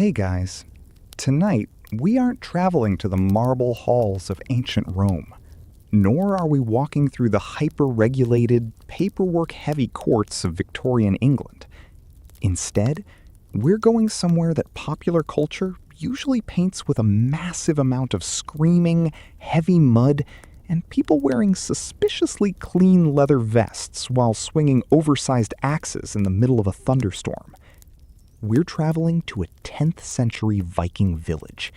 Hey guys, tonight we aren't traveling to the marble halls of ancient Rome, nor are we walking through the hyper-regulated, paperwork-heavy courts of Victorian England. Instead, we're going somewhere that popular culture usually paints with a massive amount of screaming, heavy mud, and people wearing suspiciously clean leather vests while swinging oversized axes in the middle of a thunderstorm. We're traveling to a 10th century Viking village.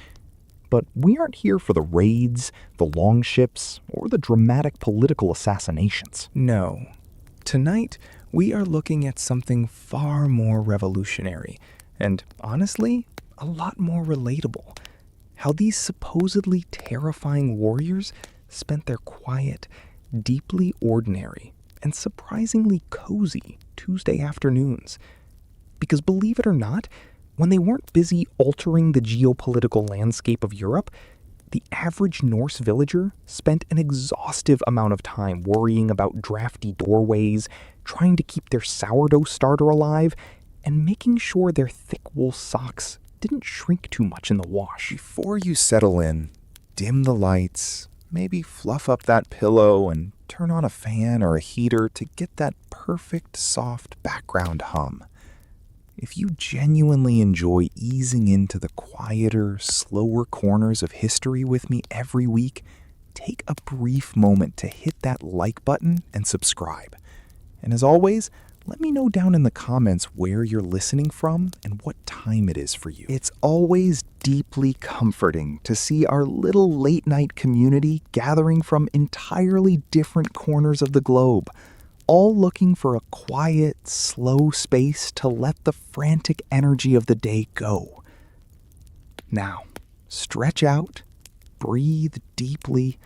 But we aren't here for the raids, the longships, or the dramatic political assassinations. No. Tonight, we are looking at something far more revolutionary, and honestly, a lot more relatable. How these supposedly terrifying warriors spent their quiet, deeply ordinary, and surprisingly cozy Tuesday afternoons. Because believe it or not, when they weren't busy altering the geopolitical landscape of Europe, the average Norse villager spent an exhaustive amount of time worrying about drafty doorways, trying to keep their sourdough starter alive, and making sure their thick wool socks didn't shrink too much in the wash. Before you settle in, dim the lights, maybe fluff up that pillow and turn on a fan or a heater to get that perfect soft background hum. If you genuinely enjoy easing into the quieter, slower corners of history with me every week, take a brief moment to hit that like button and subscribe. And as always, let me know down in the comments where you're listening from and what time it is for you. It's always deeply comforting to see our little late-night community gathering from entirely different corners of the globe, all looking for a quiet, slow space to let the frantic energy of the day go. Now, stretch out, breathe deeply,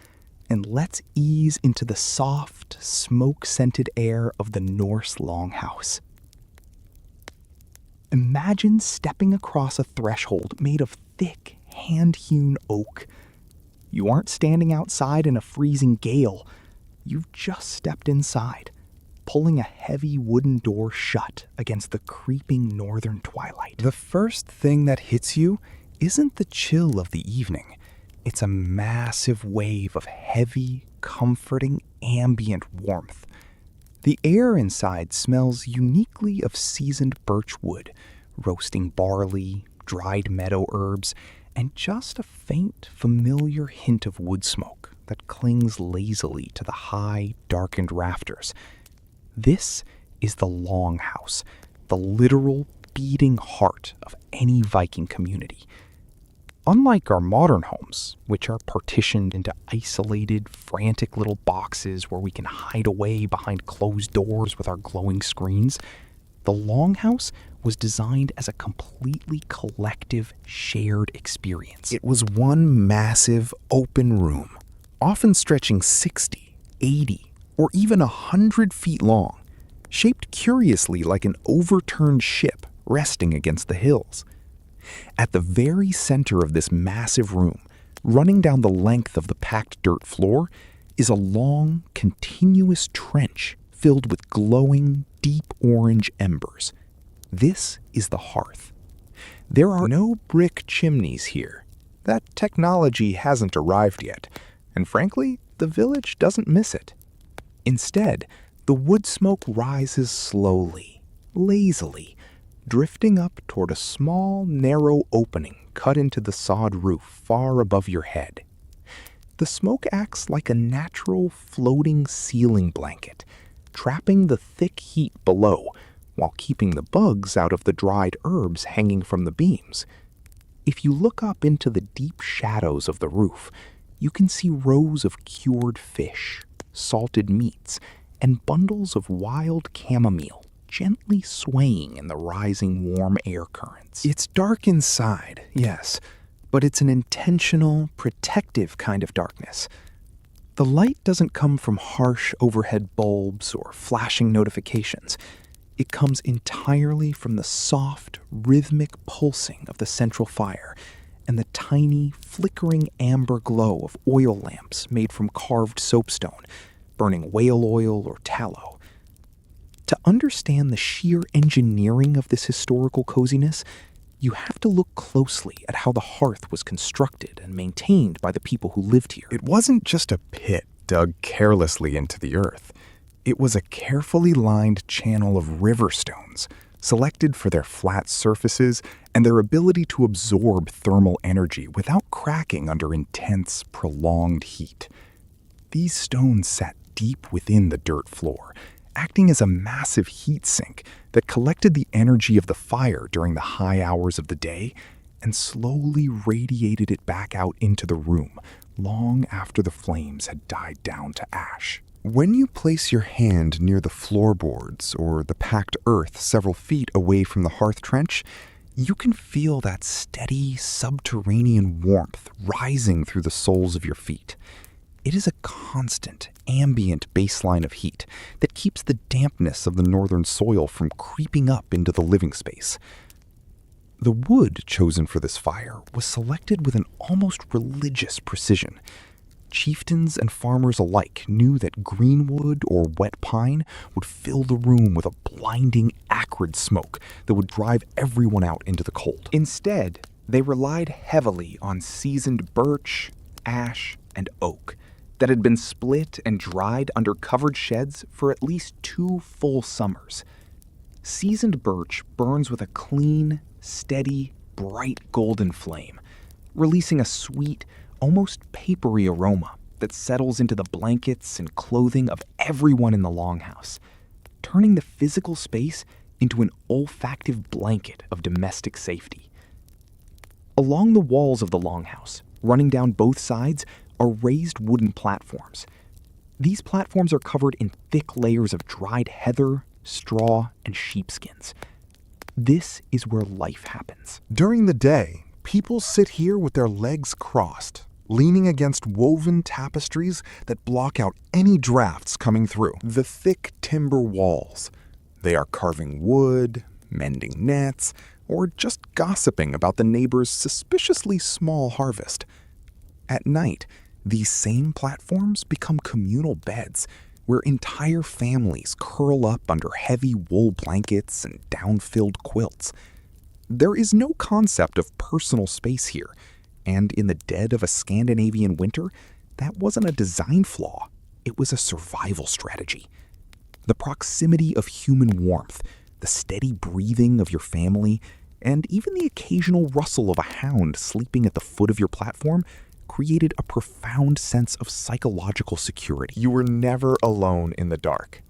and let's ease into the soft, smoke-scented air of the Norse Longhouse. Imagine stepping across a threshold made of thick, hand-hewn oak. You aren't standing outside in a freezing gale. You've just stepped inside, pulling a heavy wooden door shut against the creeping northern twilight. The first thing that hits you isn't the chill of the evening. It's a massive wave of heavy, comforting, ambient warmth. The air inside smells uniquely of seasoned birch wood, roasting barley, dried meadow herbs, and just a faint, familiar hint of wood smoke that clings lazily to the high, darkened rafters. This is the Longhouse, the literal beating heart of any Viking community. Unlike our modern homes, which are partitioned into isolated, frantic little boxes where we can hide away behind closed doors with our glowing screens, the Longhouse was designed as a completely collective, shared experience. It was one massive, open room, often stretching 60, 80, or even 100 feet long, shaped curiously like an overturned ship resting against the hills. At the very center of this massive room, running down the length of the packed dirt floor, is a long, continuous trench filled with glowing, deep orange embers. This is the hearth. There are no brick chimneys here. That technology hasn't arrived yet, and frankly, the village doesn't miss it. Instead, the wood smoke rises slowly, lazily, drifting up toward a small, narrow opening cut into the sod roof far above your head. The smoke acts like a natural floating ceiling blanket, trapping the thick heat below while keeping the bugs out of the dried herbs hanging from the beams. If you look up into the deep shadows of the roof, you can see rows of cured fish, salted meats, and bundles of wild chamomile gently swaying in the rising warm air currents. It's dark inside, yes, but it's an intentional, protective kind of darkness. The light doesn't come from harsh overhead bulbs or flashing notifications. It comes entirely from the soft, rhythmic pulsing of the central fire and the tiny, flickering amber glow of oil lamps made from carved soapstone, burning whale oil or tallow. To understand the sheer engineering of this historical coziness, You have to look closely at how the hearth was constructed and maintained by the people who lived here. It wasn't just a pit dug carelessly into the earth. It was a carefully lined channel of river stones, selected for their flat surfaces and their ability to absorb thermal energy without cracking under intense, prolonged heat. These stones sat deep within the dirt floor, acting as a massive heat sink that collected the energy of the fire during the high hours of the day and slowly radiated it back out into the room long after the flames had died down to ash. When you place your hand near the floorboards or the packed earth several feet away from the hearth trench, you can feel that steady subterranean warmth rising through the soles of your feet. It is a constant, ambient baseline of heat that keeps the dampness of the northern soil from creeping up into the living space. The wood chosen for this fire was selected with an almost religious precision. Chieftains and farmers alike knew that greenwood or wet pine would fill the room with a blinding, acrid smoke that would drive everyone out into the cold. Instead, they relied heavily on seasoned birch, ash, and oak that had been split and dried under covered sheds for at least 2 full summers. Seasoned birch burns with a clean, steady, bright golden flame, releasing a sweet, almost papery aroma that settles into the blankets and clothing of everyone in the longhouse, turning the physical space into an olfactive blanket of domestic safety. Along the walls of the longhouse, running down both sides, are raised wooden platforms. These platforms are covered in thick layers of dried heather, straw, and sheepskins. This is where life happens. During the day, people sit here with their legs crossed, leaning against woven tapestries that block out any drafts coming through. The thick timber walls. They are carving wood, mending nets, or just gossiping about the neighbor's suspiciously small harvest. At night, these same platforms become communal beds where entire families curl up under heavy wool blankets and down-filled quilts. There is no concept of personal space here, and in the dead of a Scandinavian winter, that wasn't a design flaw. It was a survival strategy. The proximity of human warmth, the steady breathing of your family, and even the occasional rustle of a hound sleeping at the foot of your platform created a profound sense of psychological security. You were never alone in the dark.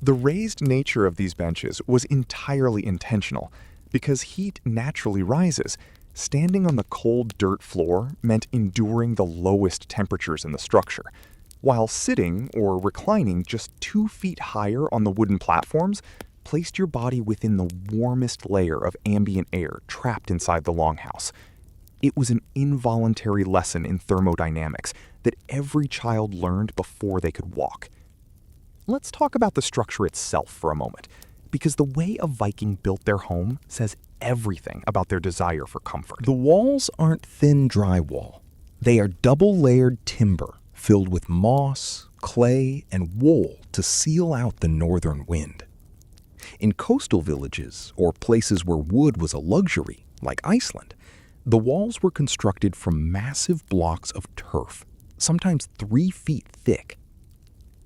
The raised nature of these benches was entirely intentional because heat naturally rises. Standing on the cold dirt floor meant enduring the lowest temperatures in the structure, while sitting or reclining just 2 feet higher on the wooden platforms placed your body within the warmest layer of ambient air trapped inside the longhouse. It was an involuntary lesson in thermodynamics that every child learned before they could walk. Let's talk about the structure itself for a moment, because the way a Viking built their home says everything about their desire for comfort. The walls aren't thin drywall. They are double-layered timber filled with moss, clay, and wool to seal out the northern wind. In coastal villages, or places where wood was a luxury, like Iceland, the walls were constructed from massive blocks of turf, sometimes 3 feet thick.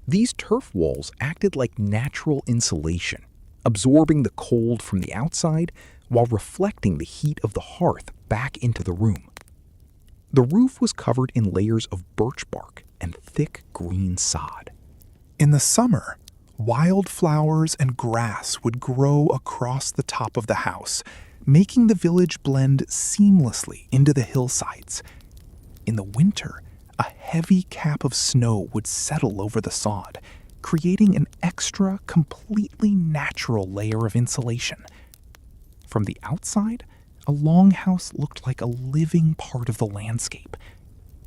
These turf walls acted like natural insulation, absorbing the cold from the outside while reflecting the heat of the hearth back into the room. The roof was covered in layers of birch bark and thick green sod. In the summer, wildflowers and grass would grow across the top of the house, making the village blend seamlessly into the hillsides. In the winter, a heavy cap of snow would settle over the sod, creating an extra, completely natural layer of insulation. From the outside, a longhouse looked like a living part of the landscape.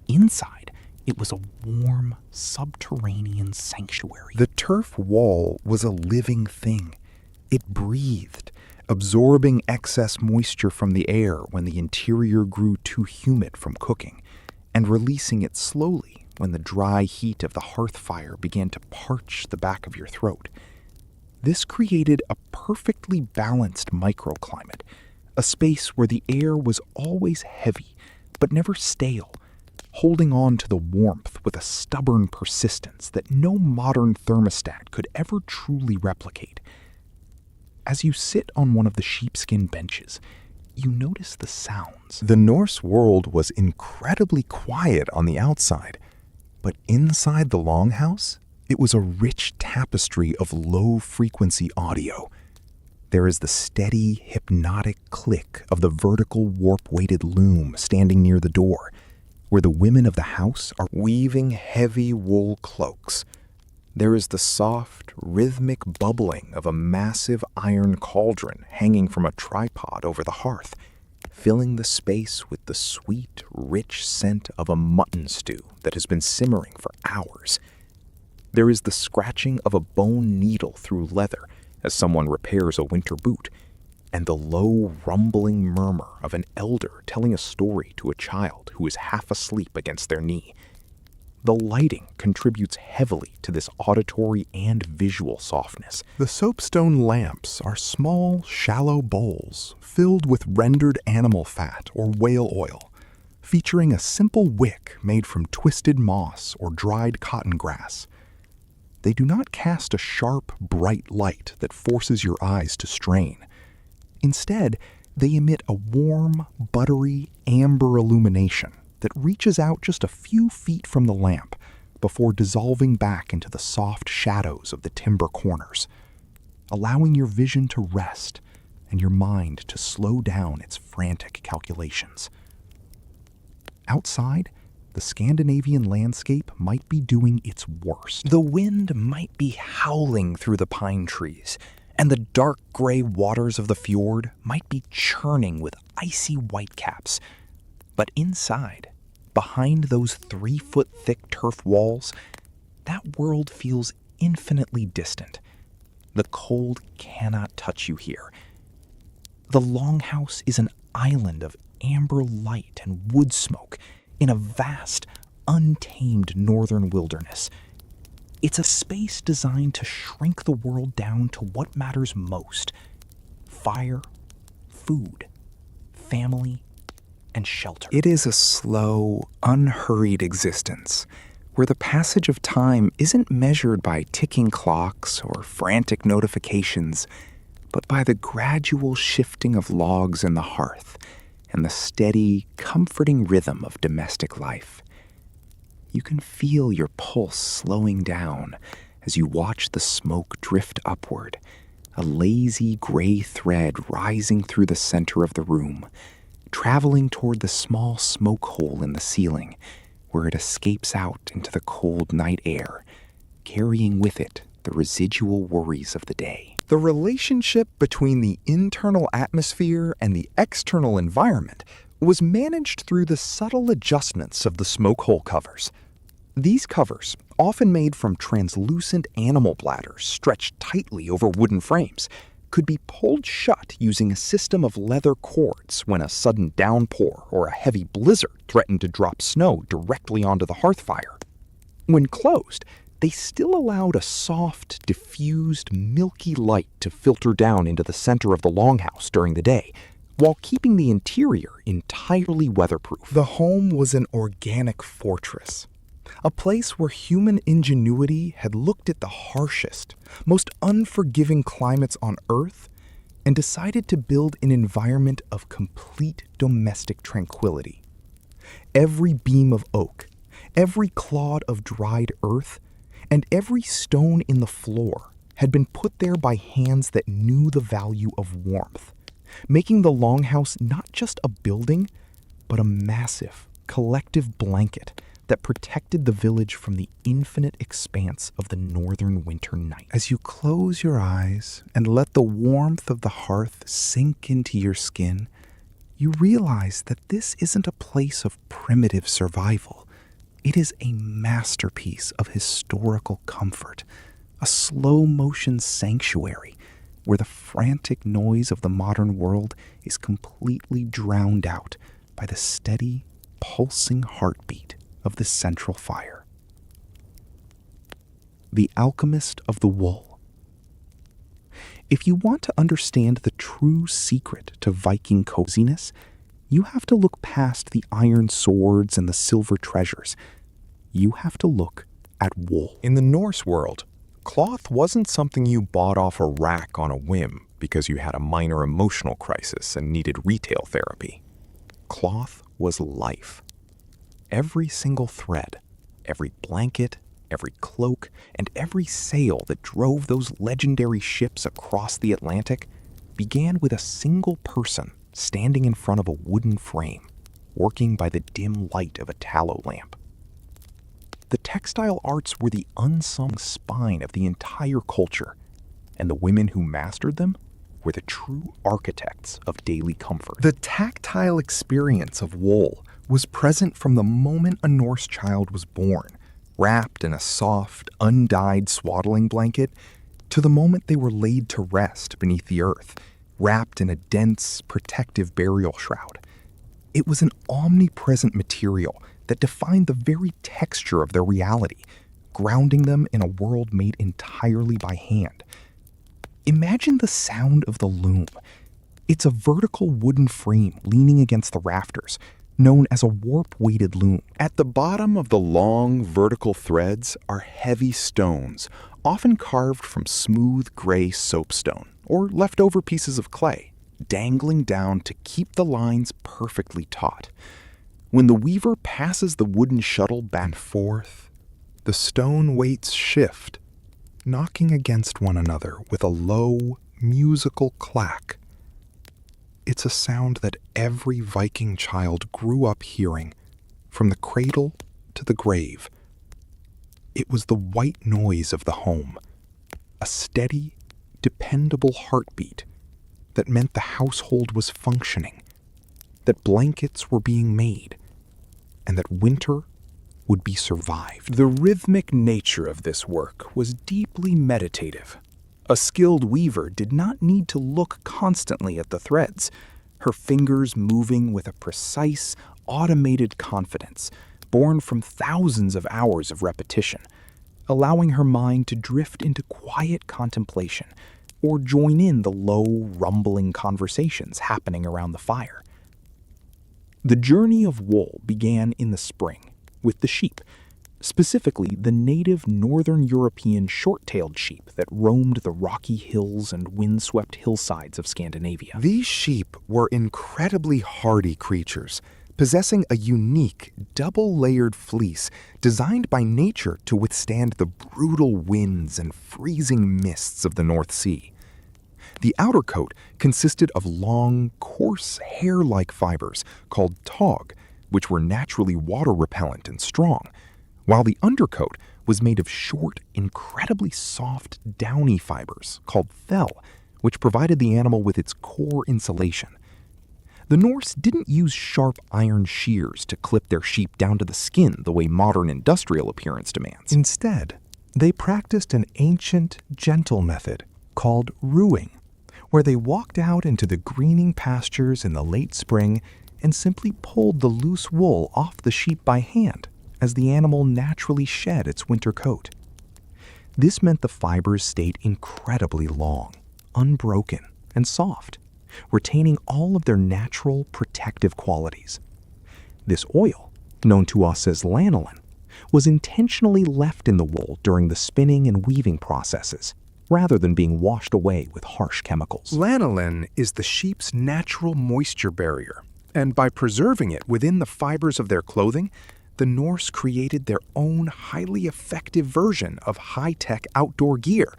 Inside, it was a warm, subterranean sanctuary. The turf wall was a living thing. It breathed, absorbing excess moisture from the air when the interior grew too humid from cooking, and releasing it slowly when the dry heat of the hearth fire began to parch the back of your throat. This created a perfectly balanced microclimate, a space where the air was always heavy, but never stale, holding on to the warmth with a stubborn persistence that no modern thermostat could ever truly replicate. As you sit on one of the sheepskin benches, you notice the sounds. The Norse world was incredibly quiet on the outside, but inside the longhouse, it was a rich tapestry of low-frequency audio. There is the steady, hypnotic click of the vertical warp-weighted loom standing near the door, where the women of the house are weaving heavy wool cloaks. There is the soft, rhythmic bubbling of a massive iron cauldron hanging from a tripod over the hearth, filling the space with the sweet, rich scent of a mutton stew that has been simmering for hours. There is the scratching of a bone needle through leather as someone repairs a winter boot, and the low, rumbling murmur of an elder telling a story to a child who is half asleep against their knee. The lighting contributes heavily to this auditory and visual softness. The soapstone lamps are small, shallow bowls filled with rendered animal fat or whale oil, featuring a simple wick made from twisted moss or dried cotton grass. They do not cast a sharp, bright light that forces your eyes to strain. Instead, they emit a warm, buttery, amber illumination that reaches out just a few feet from the lamp before dissolving back into the soft shadows of the timber corners, allowing your vision to rest and your mind to slow down its frantic calculations. Outside, the Scandinavian landscape might be doing its worst. The wind might be howling through the pine trees, and the dark gray waters of the fjord might be churning with icy whitecaps. But inside, behind those 3-foot-thick turf walls, that world feels infinitely distant. The cold cannot touch you here. The Longhouse is an island of amber light and wood smoke in a vast, untamed northern wilderness. It's a space designed to shrink the world down to what matters most: fire, food, family, and shelter. It is a slow, unhurried existence where the passage of time isn't measured by ticking clocks or frantic notifications, but by the gradual shifting of logs in the hearth and the steady, comforting rhythm of domestic life. You can feel your pulse slowing down as you watch the smoke drift upward, a lazy gray thread rising through the center of the room, traveling toward the small smoke hole in the ceiling, where it escapes out into the cold night air, carrying with it the residual worries of the day. The relationship between the internal atmosphere and the external environment was managed through the subtle adjustments of the smoke hole covers. These covers, often made from translucent animal bladders stretched tightly over wooden frames, could be pulled shut using a system of leather cords when a sudden downpour or a heavy blizzard threatened to drop snow directly onto the hearth fire. When closed, they still allowed a soft, diffused, milky light to filter down into the center of the longhouse during the day, while keeping the interior entirely weatherproof. The home was an organic fortress, a place where human ingenuity had looked at the harshest, most unforgiving climates on Earth and decided to build an environment of complete domestic tranquility. Every beam of oak, every clod of dried earth, and every stone in the floor had been put there by hands that knew the value of warmth, making the longhouse not just a building, but a massive, collective blanket that protected the village from the infinite expanse of the northern winter night. As you close your eyes and let the warmth of the hearth sink into your skin, you realize that this isn't a place of primitive survival. It is a masterpiece of historical comfort, a slow-motion sanctuary where the frantic noise of the modern world is completely drowned out by the steady, pulsing heartbeat of the central fire. The Alchemist of the Wool. If you want to understand the true secret to Viking coziness, you have to look past the iron swords and the silver treasures. You have to look at wool. In the Norse world, cloth wasn't something you bought off a rack on a whim because you had a minor emotional crisis and needed retail therapy. Cloth was life. Every single thread, every blanket, every cloak, and every sail that drove those legendary ships across the Atlantic began with a single person standing in front of a wooden frame, working by the dim light of a tallow lamp. The textile arts were the unsung spine of the entire culture, and the women who mastered them were the true architects of daily comfort. The tactile experience of wool was present from the moment a Norse child was born, wrapped in a soft, undyed swaddling blanket, to the moment they were laid to rest beneath the earth, wrapped in a dense, protective burial shroud. It was an omnipresent material that defined the very texture of their reality, grounding them in a world made entirely by hand. Imagine the sound of the loom. It's a vertical wooden frame leaning against the rafters, known as a warp-weighted loom. At the bottom of the long, vertical threads are heavy stones, often carved from smooth gray soapstone or leftover pieces of clay, dangling down to keep the lines perfectly taut. When the weaver passes the wooden shuttle back and forth, the stone weights shift, knocking against one another with a low, musical clack. It's a sound that every Viking child grew up hearing, from the cradle to the grave. It was the white noise of the home, a steady, dependable heartbeat that meant the household was functioning, that blankets were being made, and that winter would be survived. The rhythmic nature of this work was deeply meditative. A skilled weaver did not need to look constantly at the threads, her fingers moving with a precise, automated confidence born from thousands of hours of repetition, allowing her mind to drift into quiet contemplation or join in the low, rumbling conversations happening around the fire. The journey of wool began in the spring with the sheep, specifically the native northern European short-tailed sheep that roamed the rocky hills and windswept hillsides of Scandinavia. These sheep were incredibly hardy creatures, possessing a unique, double-layered fleece designed by nature to withstand the brutal winds and freezing mists of the North Sea. The outer coat consisted of long, coarse, hair-like fibers called tog, which were naturally water-repellent and strong, while the undercoat was made of short, incredibly soft, downy fibers called fell, which provided the animal with its core insulation. The Norse didn't use sharp iron shears to clip their sheep down to the skin the way modern industrial appearance demands. Instead, they practiced an ancient, gentle method called ruing, where they walked out into the greening pastures in the late spring and simply pulled the loose wool off the sheep by hand as the animal naturally shed its winter coat. This meant the fibers stayed incredibly long, unbroken, and soft, retaining all of their natural protective qualities. This oil, known to us as lanolin, was intentionally left in the wool during the spinning and weaving processes, rather than being washed away with harsh chemicals. Lanolin is the sheep's natural moisture barrier, and by preserving it within the fibers of their clothing, the Norse created their own highly effective version of high-tech outdoor gear.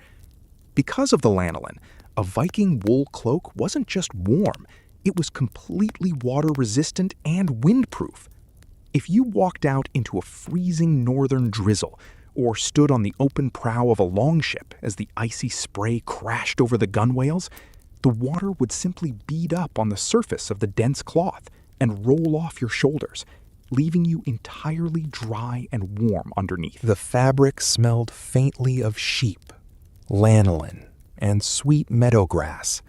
Because of the lanolin, a Viking wool cloak wasn't just warm, it was completely water-resistant and windproof. If you walked out into a freezing northern drizzle, or stood on the open prow of a longship as the icy spray crashed over the gunwales, the water would simply bead up on the surface of the dense cloth and roll off your shoulders, leaving you entirely dry and warm underneath. The fabric smelled faintly of sheep, lanolin, and sweet meadowgrass,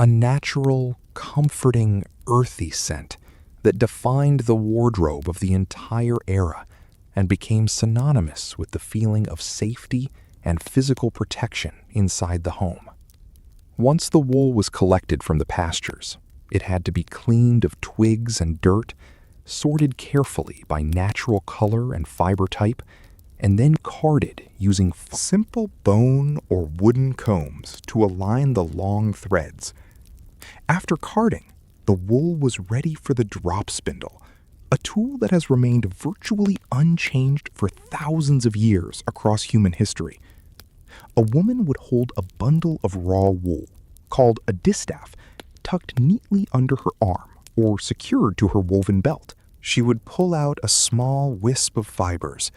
a natural, comforting, earthy scent that defined the wardrobe of the entire era and became synonymous with the feeling of safety and physical protection inside the home. Once the wool was collected from the pastures, it had to be cleaned of twigs and dirt, sorted carefully by natural color and fiber type, and then carded using simple bone or wooden combs to align the long threads. After carding, the wool was ready for the drop spindle, a tool that has remained virtually unchanged for thousands of years across human history. A woman would hold a bundle of raw wool, called a distaff, tucked neatly under her arm or secured to her woven belt. She would pull out a small wisp of fibers,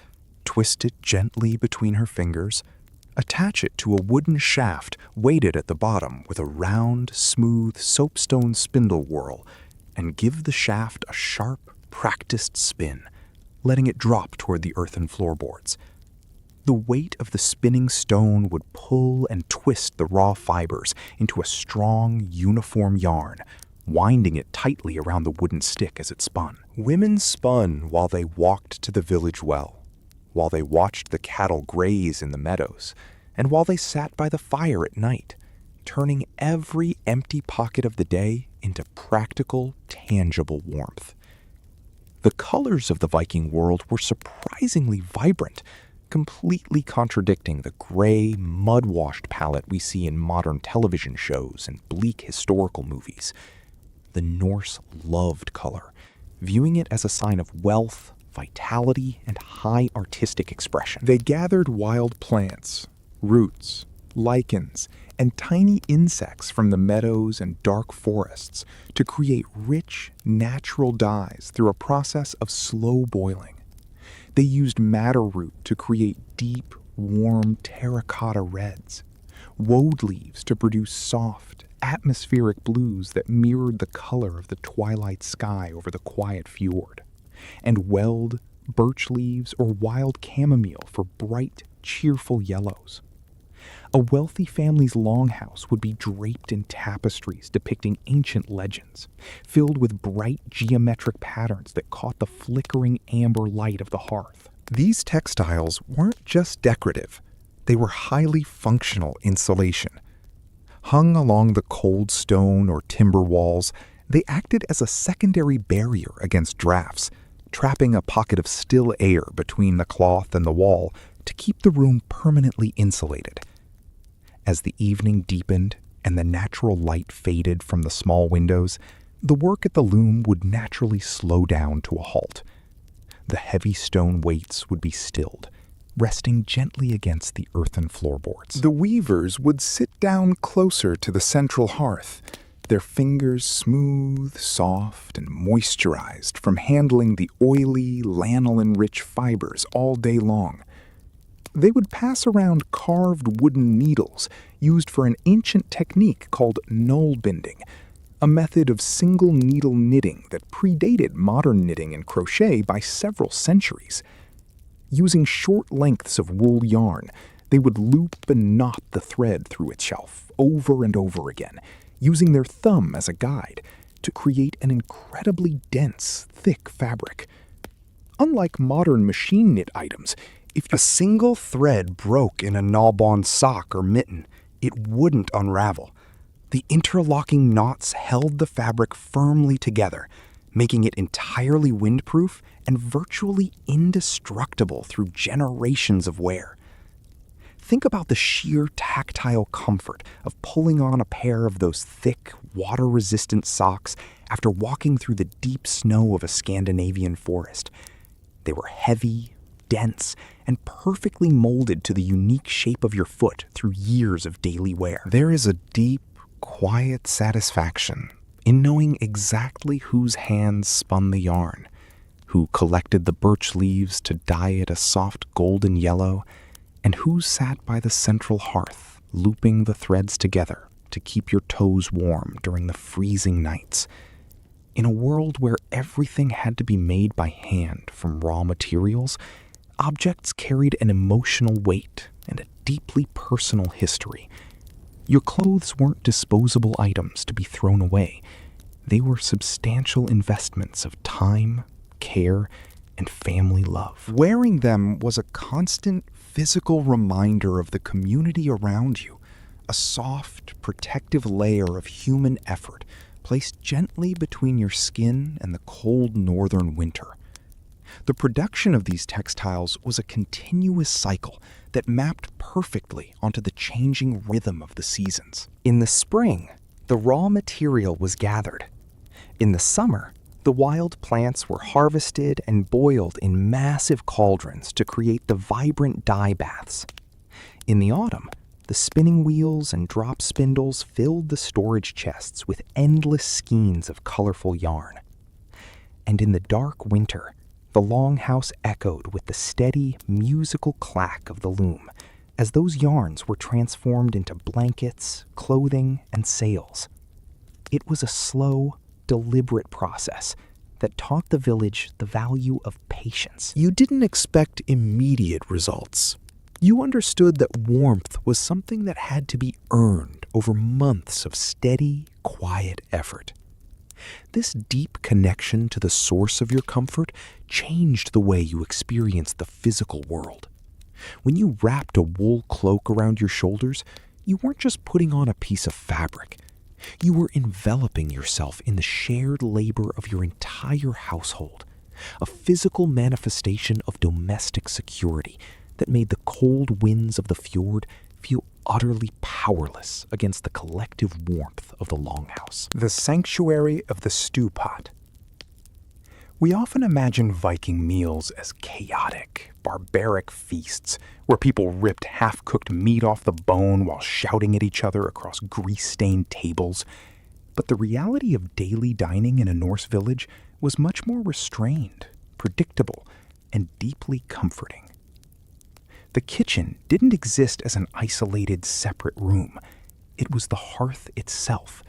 twist it gently between her fingers, attach it to a wooden shaft weighted at the bottom with a round, smooth soapstone spindle whorl, and give the shaft a sharp, practiced spin, letting it drop toward the earthen floorboards. The weight of the spinning stone would pull and twist the raw fibers into a strong, uniform yarn, winding it tightly around the wooden stick as it spun. Women spun while they walked to the village well, while they watched the cattle graze in the meadows, and while they sat by the fire at night, turning every empty pocket of the day into practical, tangible warmth. The colors of the Viking world were surprisingly vibrant, completely contradicting the gray, mud-washed palette we see in modern television shows and bleak historical movies. The Norse loved color, viewing it as a sign of wealth, vitality, and high artistic expression. They gathered wild plants, roots, lichens, and tiny insects from the meadows and dark forests to create rich, natural dyes through a process of slow boiling. They used madder root to create deep, warm terracotta reds, woad leaves to produce soft, atmospheric blues that mirrored the color of the twilight sky over the quiet fjord, and weld, birch leaves, or wild chamomile for bright, cheerful yellows. A wealthy family's longhouse would be draped in tapestries depicting ancient legends, filled with bright geometric patterns that caught the flickering amber light of the hearth. These textiles weren't just decorative, they were highly functional insulation. Hung along the cold stone or timber walls, they acted as a secondary barrier against drafts, trapping a pocket of still air between the cloth and the wall to keep the room permanently insulated. As the evening deepened and the natural light faded from the small windows, the work at the loom would naturally slow down to a halt. The heavy stone weights would be stilled, resting gently against the earthen floorboards. The weavers would sit down closer to the central hearth, their fingers smooth, soft, and moisturized from handling the oily, lanolin-rich fibers all day long. They would pass around carved wooden needles used for an ancient technique called knoll binding, a method of single needle knitting that predated modern knitting and crochet by several centuries. Using short lengths of wool yarn, they would loop and knot the thread through itself over and over again, using their thumb as a guide to create an incredibly dense, thick fabric. Unlike modern machine knit items, if a single thread broke in a gnawbone sock or mitten, it wouldn't unravel. The interlocking knots held the fabric firmly together, making it entirely windproof and virtually indestructible through generations of wear. Think about the sheer tactile comfort of pulling on a pair of those thick, water-resistant socks after walking through the deep snow of a Scandinavian forest. They were heavy, dense, and perfectly molded to the unique shape of your foot through years of daily wear. There is a deep, quiet satisfaction in knowing exactly whose hands spun the yarn, who collected the birch leaves to dye it a soft golden yellow, and who sat by the central hearth, looping the threads together to keep your toes warm during the freezing nights. In a world where everything had to be made by hand from raw materials, objects carried an emotional weight and a deeply personal history. Your clothes weren't disposable items to be thrown away. They were substantial investments of time, care, and family love. Wearing them was a constant physical reminder of the community around you, a soft, protective layer of human effort placed gently between your skin and the cold northern winter. The production of these textiles was a continuous cycle that mapped perfectly onto the changing rhythm of the seasons. In the spring, the raw material was gathered. In the summer, the wild plants were harvested and boiled in massive cauldrons to create the vibrant dye baths. In the autumn, the spinning wheels and drop spindles filled the storage chests with endless skeins of colorful yarn. And in the dark winter, the longhouse echoed with the steady, musical clack of the loom as those yarns were transformed into blankets, clothing, and sails. It was a slow, deliberate process that taught the village the value of patience. You didn't expect immediate results. You understood that warmth was something that had to be earned over months of steady, quiet effort. This deep connection to the source of your comfort changed the way you experienced the physical world. When you wrapped a wool cloak around your shoulders, you weren't just putting on a piece of fabric. You were enveloping yourself in the shared labor of your entire household, a physical manifestation of domestic security that made the cold winds of the fjord feel utterly powerless against the collective warmth of the longhouse. The sanctuary of the stew pot. We often imagine Viking meals as chaotic, barbaric feasts where people ripped half-cooked meat off the bone while shouting at each other across grease-stained tables. But the reality of daily dining in a Norse village was much more restrained, predictable, and deeply comforting. The kitchen didn't exist as an isolated, separate room. It was the hearth itself,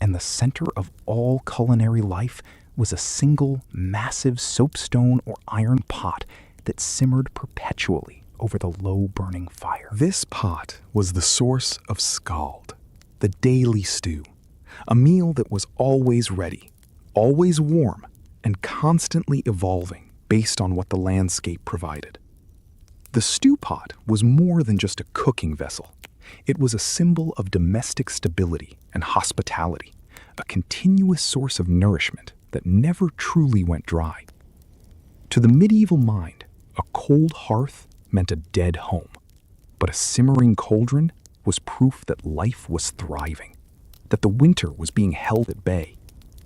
and the center of all culinary life was a single, massive soapstone or iron pot that simmered perpetually over the low-burning fire. This pot was the source of skald, the daily stew, a meal that was always ready, always warm, and constantly evolving based on what the landscape provided. The stew pot was more than just a cooking vessel. It was a symbol of domestic stability and hospitality, a continuous source of nourishment that never truly went dry. To the medieval mind, a cold hearth meant a dead home, but a simmering cauldron was proof that life was thriving, that the winter was being held at bay,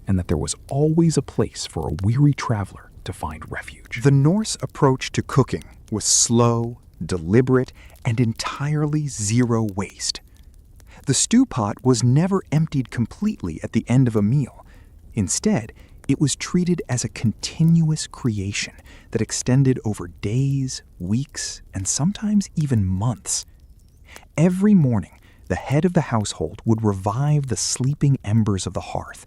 and that there was always a place for a weary traveler to find refuge. The Norse approach to cooking was slow, deliberate, and entirely zero waste. The stew pot was never emptied completely at the end of a meal. Instead, it was treated as a continuous creation that extended over days, weeks, and sometimes even months. Every morning, the head of the household would revive the sleeping embers of the hearth,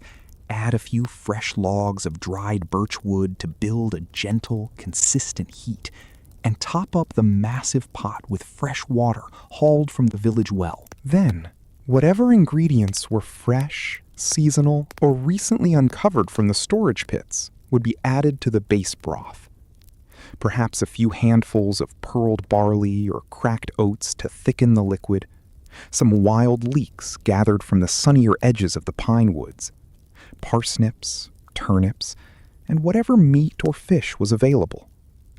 add a few fresh logs of dried birch wood to build a gentle, consistent heat, and top up the massive pot with fresh water hauled from the village well. Then, whatever ingredients were fresh, seasonal, or recently uncovered from the storage pits would be added to the base broth. Perhaps a few handfuls of pearled barley or cracked oats to thicken the liquid, some wild leeks gathered from the sunnier edges of the pine woods, parsnips, turnips, and whatever meat or fish was available.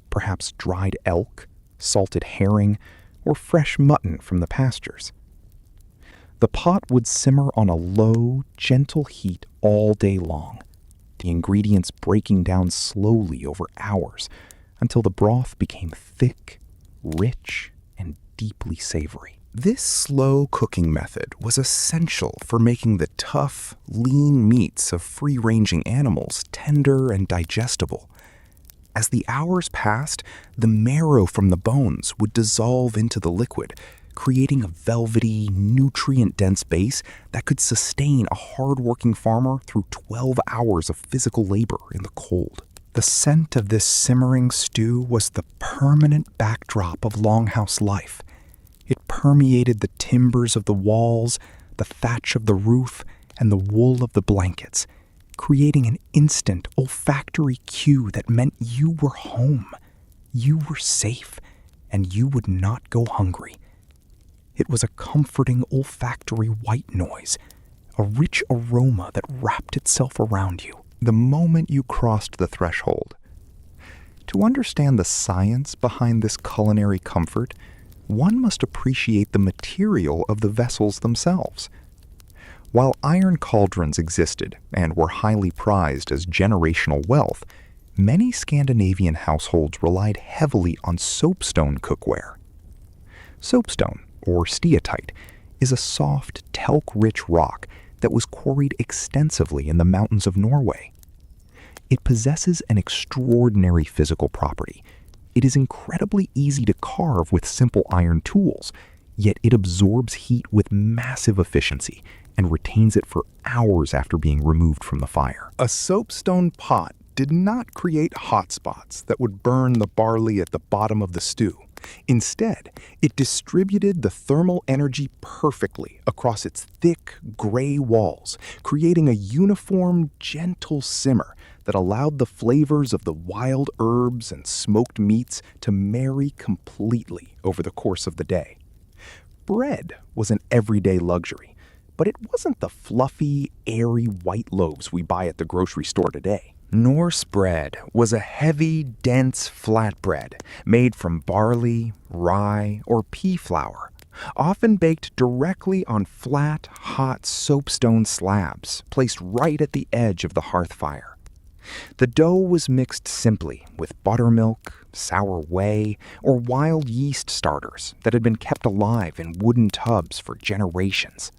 Perhaps dried elk, salted herring, or fresh mutton from the pastures. The pot would simmer on a low, gentle heat all day long, the ingredients breaking down slowly over hours until the broth became thick, rich, and deeply savory. This slow cooking method was essential for making the tough, lean meats of free-ranging animals tender and digestible. As the hours passed, the marrow from the bones would dissolve into the liquid, creating a velvety, nutrient-dense base that could sustain a hard-working farmer through 12 hours of physical labor in the cold. The scent of this simmering stew was the permanent backdrop of Longhouse life. It permeated the timbers of the walls, the thatch of the roof, and the wool of the blankets, creating an instant olfactory cue that meant you were home, you were safe, and you would not go hungry. It was a comforting olfactory white noise, a rich aroma that wrapped itself around you the moment you crossed the threshold. To understand the science behind this culinary comfort, one must appreciate the material of the vessels themselves. While iron cauldrons existed and were highly prized as generational wealth, many Scandinavian households relied heavily on soapstone cookware. Soapstone, or steatite, is a soft, talc-rich rock that was quarried extensively in the mountains of Norway. It possesses an extraordinary physical property. It is incredibly easy to carve with simple iron tools, yet it absorbs heat with massive efficiency and retains it for hours after being removed from the fire. A soapstone pot did not create hot spots that would burn the barley at the bottom of the stew. Instead, it distributed the thermal energy perfectly across its thick, gray walls, creating a uniform, gentle simmer that allowed the flavors of the wild herbs and smoked meats to marry completely over the course of the day. Bread was an everyday luxury, but it wasn't the fluffy, airy white loaves we buy at the grocery store today. Norse bread was a heavy, dense flatbread made from barley, rye, or pea flour, often baked directly on flat, hot soapstone slabs placed right at the edge of the hearth fire. The dough was mixed simply with buttermilk, sour whey, or wild yeast starters that had been kept alive in wooden tubs for generations.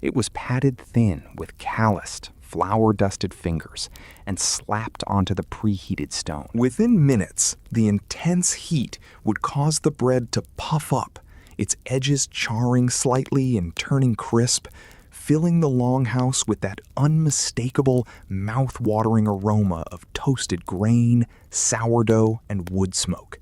It was patted thin with calloused, flour-dusted fingers and slapped onto the preheated stone. Within minutes, the intense heat would cause the bread to puff up, its edges charring slightly and turning crisp, filling the longhouse with that unmistakable, mouth-watering aroma of toasted grain, sourdough, and wood smoke.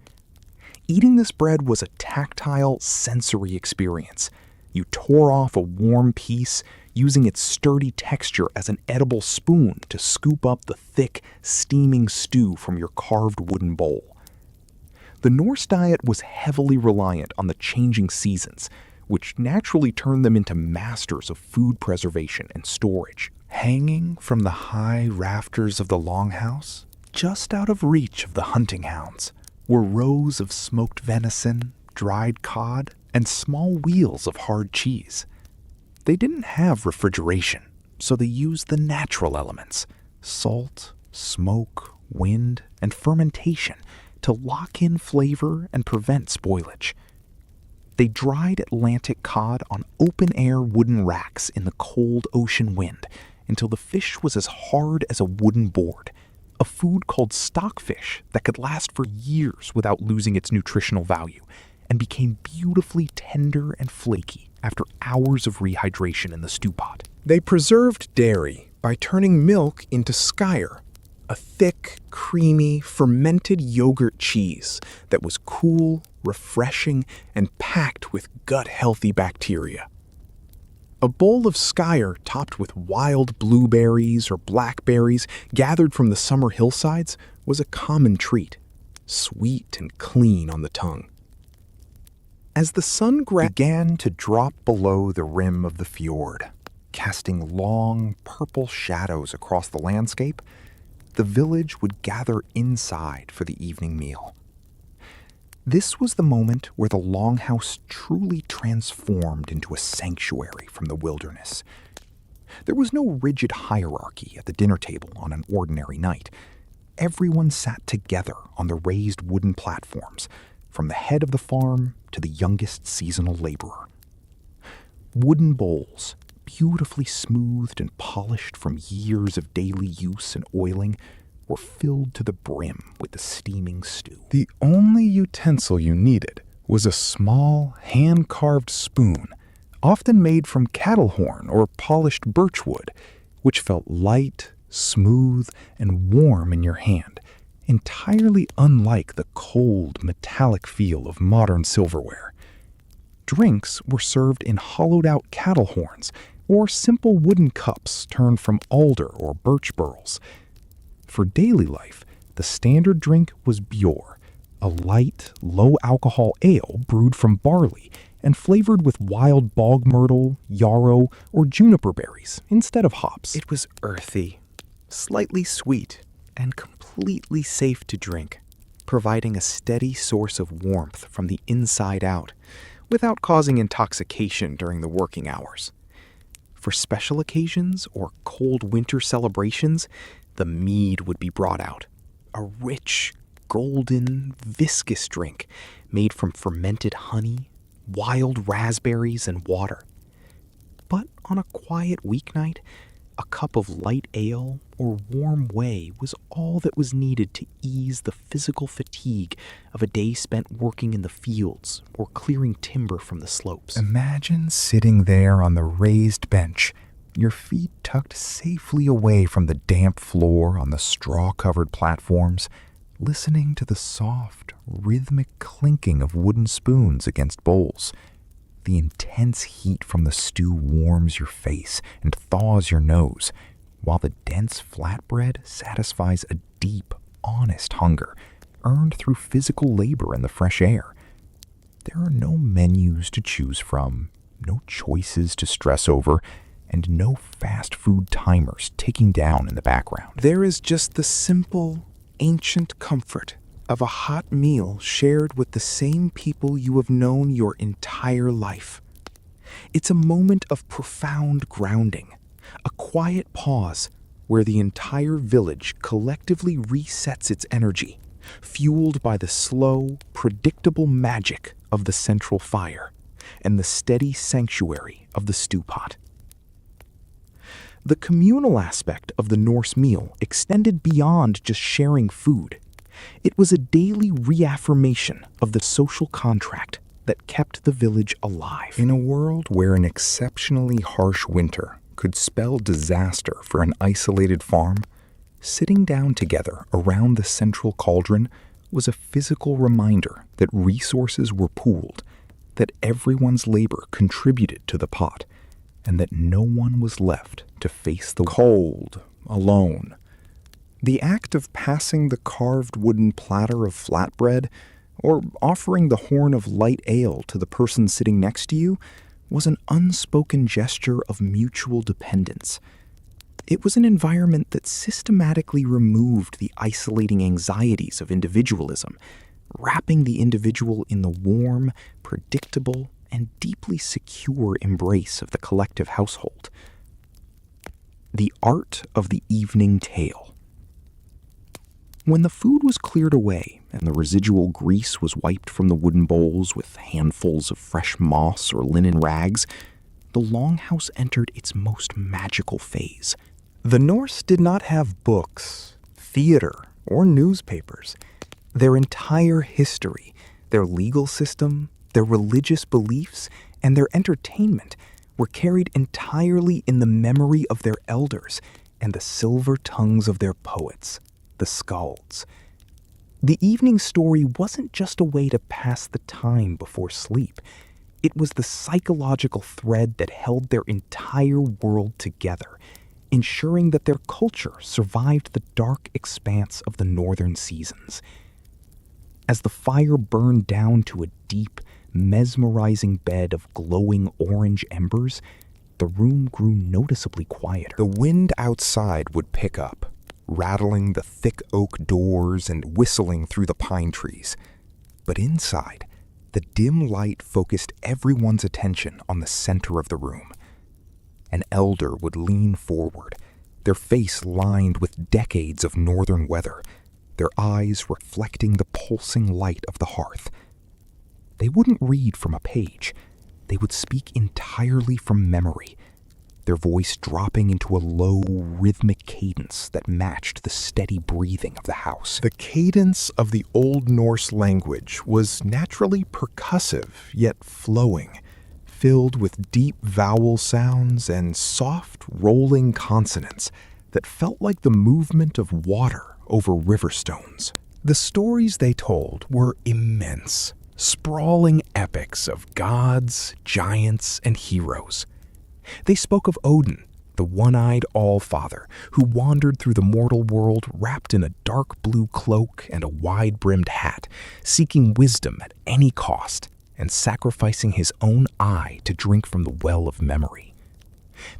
Eating this bread was a tactile, sensory experience. You tore off a warm piece, using its sturdy texture as an edible spoon to scoop up the thick, steaming stew from your carved wooden bowl. The Norse diet was heavily reliant on the changing seasons, which naturally turned them into masters of food preservation and storage. Hanging from the high rafters of the longhouse, just out of reach of the hunting hounds, were rows of smoked venison, dried cod, and small wheels of hard cheese. They didn't have refrigeration, so they used the natural elements, salt, smoke, wind, and fermentation, to lock in flavor and prevent spoilage. They dried Atlantic cod on open-air wooden racks in the cold ocean wind until the fish was as hard as a wooden board, a food called stockfish that could last for years without losing its nutritional value, and became beautifully tender and flaky after hours of rehydration in the stew pot. They preserved dairy by turning milk into skyr, a thick, creamy, fermented yogurt cheese that was cool, refreshing, and packed with gut-healthy bacteria. A bowl of skyr topped with wild blueberries or blackberries gathered from the summer hillsides was a common treat, sweet and clean on the tongue. As the sun began to drop below the rim of the fjord, casting long, purple shadows across the landscape, the village would gather inside for the evening meal. This was the moment where the longhouse truly transformed into a sanctuary from the wilderness. There was no rigid hierarchy at the dinner table on an ordinary night. Everyone sat together on the raised wooden platforms, from the head of the farm to the youngest seasonal laborer. Wooden bowls, beautifully smoothed and polished from years of daily use and oiling, were filled to the brim with the steaming stew. The only utensil you needed was a small, hand-carved spoon, often made from cattle horn or polished birch wood, which felt light, smooth, and warm in your hand, entirely unlike the cold, metallic feel of modern silverware. Drinks were served in hollowed-out cattle horns or simple wooden cups turned from alder or birch burls. For daily life, the standard drink was bjor, a light, low-alcohol ale brewed from barley and flavored with wild bog myrtle, yarrow, or juniper berries instead of hops. It was earthy, slightly sweet, and completely safe to drink, providing a steady source of warmth from the inside out without causing intoxication during the working hours. For special occasions or cold winter celebrations, the mead would be brought out, a rich, golden, viscous drink made from fermented honey, wild raspberries, and water. But on a quiet weeknight, a cup of light ale or warm whey was all that was needed to ease the physical fatigue of a day spent working in the fields or clearing timber from the slopes. Imagine sitting there on the raised bench, your feet tucked safely away from the damp floor on the straw-covered platforms, listening to the soft, rhythmic clinking of wooden spoons against bowls. The intense heat from the stew warms your face and thaws your nose, while the dense flatbread satisfies a deep, honest hunger, earned through physical labor in the fresh air. There are no menus to choose from, no choices to stress over, and no fast food timers ticking down in the background. There is just the simple, ancient comfort of a hot meal shared with the same people you have known your entire life. It's a moment of profound grounding, a quiet pause where the entire village collectively resets its energy, fueled by the slow, predictable magic of the central fire and the steady sanctuary of the stew pot. The communal aspect of the Norse meal extended beyond just sharing food. It was a daily reaffirmation of the social contract that kept the village alive. In a world where an exceptionally harsh winter could spell disaster for an isolated farm, sitting down together around the central cauldron was a physical reminder that resources were pooled, that everyone's labor contributed to the pot, and that no one was left to face the cold alone. The act of passing the carved wooden platter of flatbread or offering the horn of light ale to the person sitting next to you was an unspoken gesture of mutual dependence. It was an environment that systematically removed the isolating anxieties of individualism, wrapping the individual in the warm, predictable, and deeply secure embrace of the collective household. The art of the evening tale. When the food was cleared away and the residual grease was wiped from the wooden bowls with handfuls of fresh moss or linen rags, the longhouse entered its most magical phase. The Norse did not have books, theater, or newspapers. Their entire history, their legal system, their religious beliefs, and their entertainment were carried entirely in the memory of their elders and the silver tongues of their poets, the skalds. The evening story wasn't just a way to pass the time before sleep. It was the psychological thread that held their entire world together, ensuring that their culture survived the dark expanse of the northern seasons. As the fire burned down to a deep, mesmerizing bed of glowing orange embers, the room grew noticeably quieter. The wind outside would pick up, rattling the thick oak doors and whistling through the pine trees. But inside, the dim light focused everyone's attention on the center of the room. An elder would lean forward, their face lined with decades of northern weather, their eyes reflecting the pulsing light of the hearth. They wouldn't read from a page. They would speak entirely from memory, their voice dropping into a low, rhythmic cadence that matched the steady breathing of the house. The cadence of the Old Norse language was naturally percussive yet flowing, filled with deep vowel sounds and soft, rolling consonants that felt like the movement of water over river stones. The stories they told were immense, sprawling epics of gods, giants, and heroes. They spoke of Odin, the one-eyed All-Father, who wandered through the mortal world wrapped in a dark blue cloak and a wide-brimmed hat, seeking wisdom at any cost, and sacrificing his own eye to drink from the well of memory.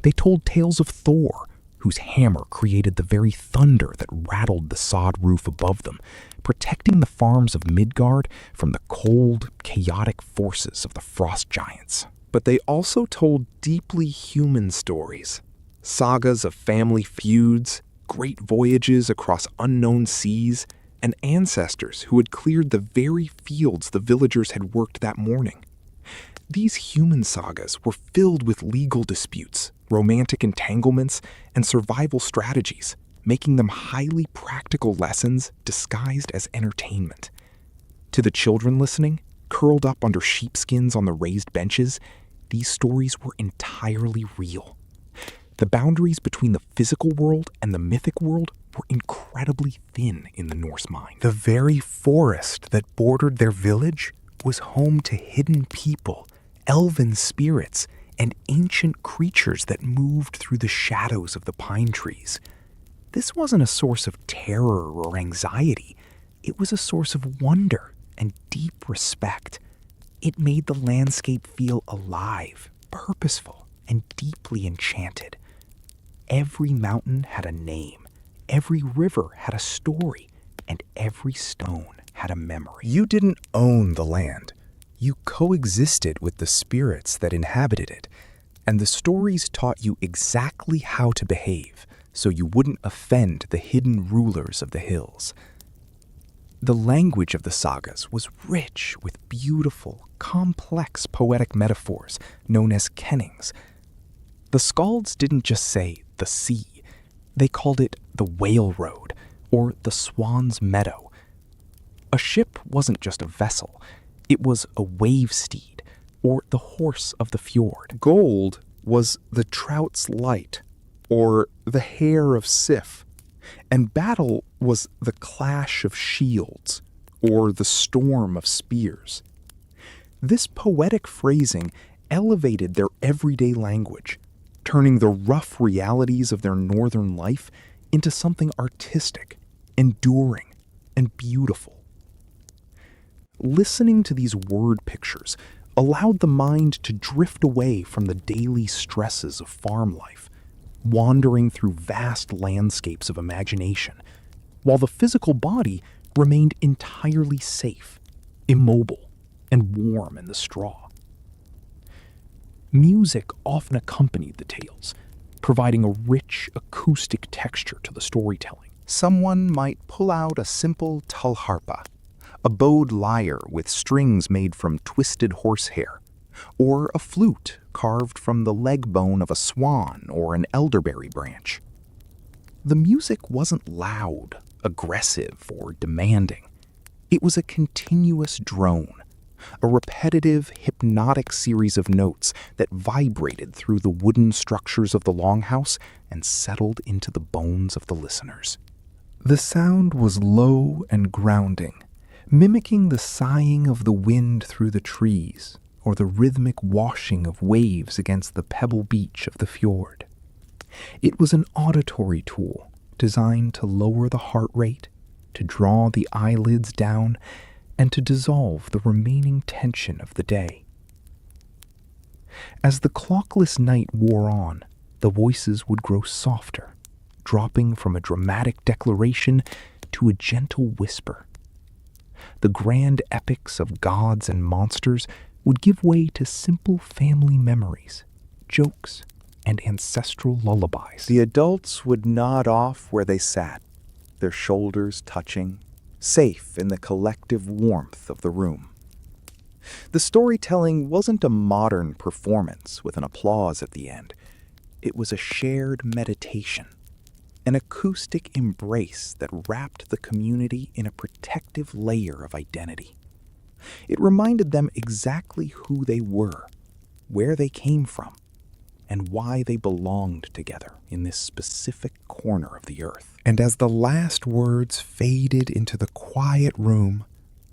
They told tales of Thor, whose hammer created the very thunder that rattled the sod roof above them, protecting the farms of Midgard from the cold, chaotic forces of the frost giants. But they also told deeply human stories, sagas of family feuds, great voyages across unknown seas, and ancestors who had cleared the very fields the villagers had worked that morning. These human sagas were filled with legal disputes, romantic entanglements, and survival strategies, making them highly practical lessons disguised as entertainment. To the children listening, curled up under sheepskins on the raised benches, these stories were entirely real. The boundaries between the physical world and the mythic world were incredibly thin in the Norse mind. The very forest that bordered their village was home to hidden people, elven spirits, and ancient creatures that moved through the shadows of the pine trees. This wasn't a source of terror or anxiety. It was a source of wonder and deep respect. It made the landscape feel alive, purposeful, and deeply enchanted. Every mountain had a name, every river had a story, and every stone had a memory. You didn't own the land. You coexisted with the spirits that inhabited it, and the stories taught you exactly how to behave so you wouldn't offend the hidden rulers of the hills. The language of the sagas was rich with beautiful, complex poetic metaphors known as kennings. The skalds didn't just say the sea. They called it the whale road or the swan's meadow. A ship wasn't just a vessel. It was a wave steed or the horse of the fjord. Gold was the trout's light, or the hair of Sif, and battle was the clash of shields, or the storm of spears. This poetic phrasing elevated their everyday language, turning the rough realities of their northern life into something artistic, enduring, and beautiful. Listening to these word pictures allowed the mind to drift away from the daily stresses of farm life, wandering through vast landscapes of imagination, while the physical body remained entirely safe, immobile, and warm in the straw. Music often accompanied the tales, providing a rich acoustic texture to the storytelling. Someone might pull out a simple talharpa, a bowed lyre with strings made from twisted horsehair, or a flute carved from the leg bone of a swan or an elderberry branch. The music wasn't loud, aggressive, or demanding. It was a continuous drone, a repetitive, hypnotic series of notes that vibrated through the wooden structures of the longhouse and settled into the bones of the listeners. The sound was low and grounding, mimicking the sighing of the wind through the trees or the rhythmic washing of waves against the pebble beach of the fjord. It was an auditory tool designed to lower the heart rate, to draw the eyelids down, and to dissolve the remaining tension of the day. As the clockless night wore on, the voices would grow softer, dropping from a dramatic declaration to a gentle whisper. The grand epics of gods and monsters would give way to simple family memories, jokes, and ancestral lullabies. The adults would nod off where they sat, their shoulders touching, safe in the collective warmth of the room. The storytelling wasn't a modern performance with an applause at the end. It was a shared meditation, an acoustic embrace that wrapped the community in a protective layer of identity. It reminded them exactly who they were, where they came from, and why they belonged together in this specific corner of the earth. And as the last words faded into the quiet room,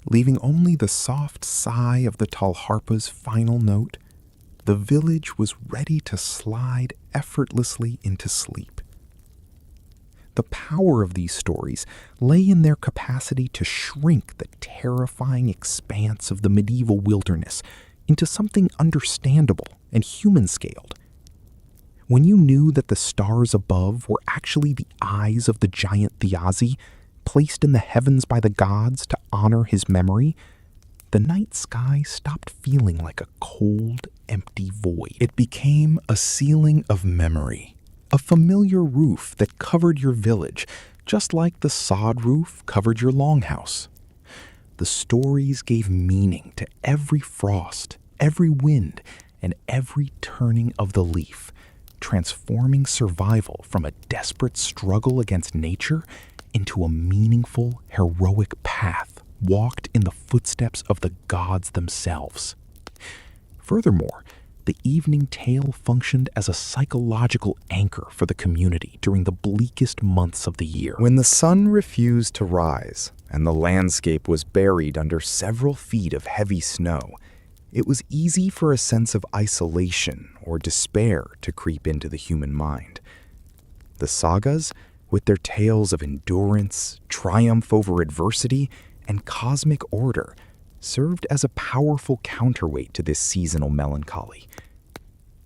leaving only the soft sigh of the talharpa's final note, the village was ready to slide effortlessly into sleep. The power of these stories lay in their capacity to shrink the terrifying expanse of the medieval wilderness into something understandable and human-scaled. When you knew that the stars above were actually the eyes of the giant Thiazi, placed in the heavens by the gods to honor his memory, the night sky stopped feeling like a cold, empty void. It became a ceiling of memory, a familiar roof that covered your village, just like the sod roof covered your longhouse. The stories gave meaning to every frost, every wind, and every turning of the leaf, transforming survival from a desperate struggle against nature into a meaningful, heroic path walked in the footsteps of the gods themselves. Furthermore, the evening tale functioned as a psychological anchor for the community during the bleakest months of the year. When the sun refused to rise and the landscape was buried under several feet of heavy snow, it was easy for a sense of isolation or despair to creep into the human mind. The sagas, with their tales of endurance, triumph over adversity, and cosmic order, served as a powerful counterweight to this seasonal melancholy.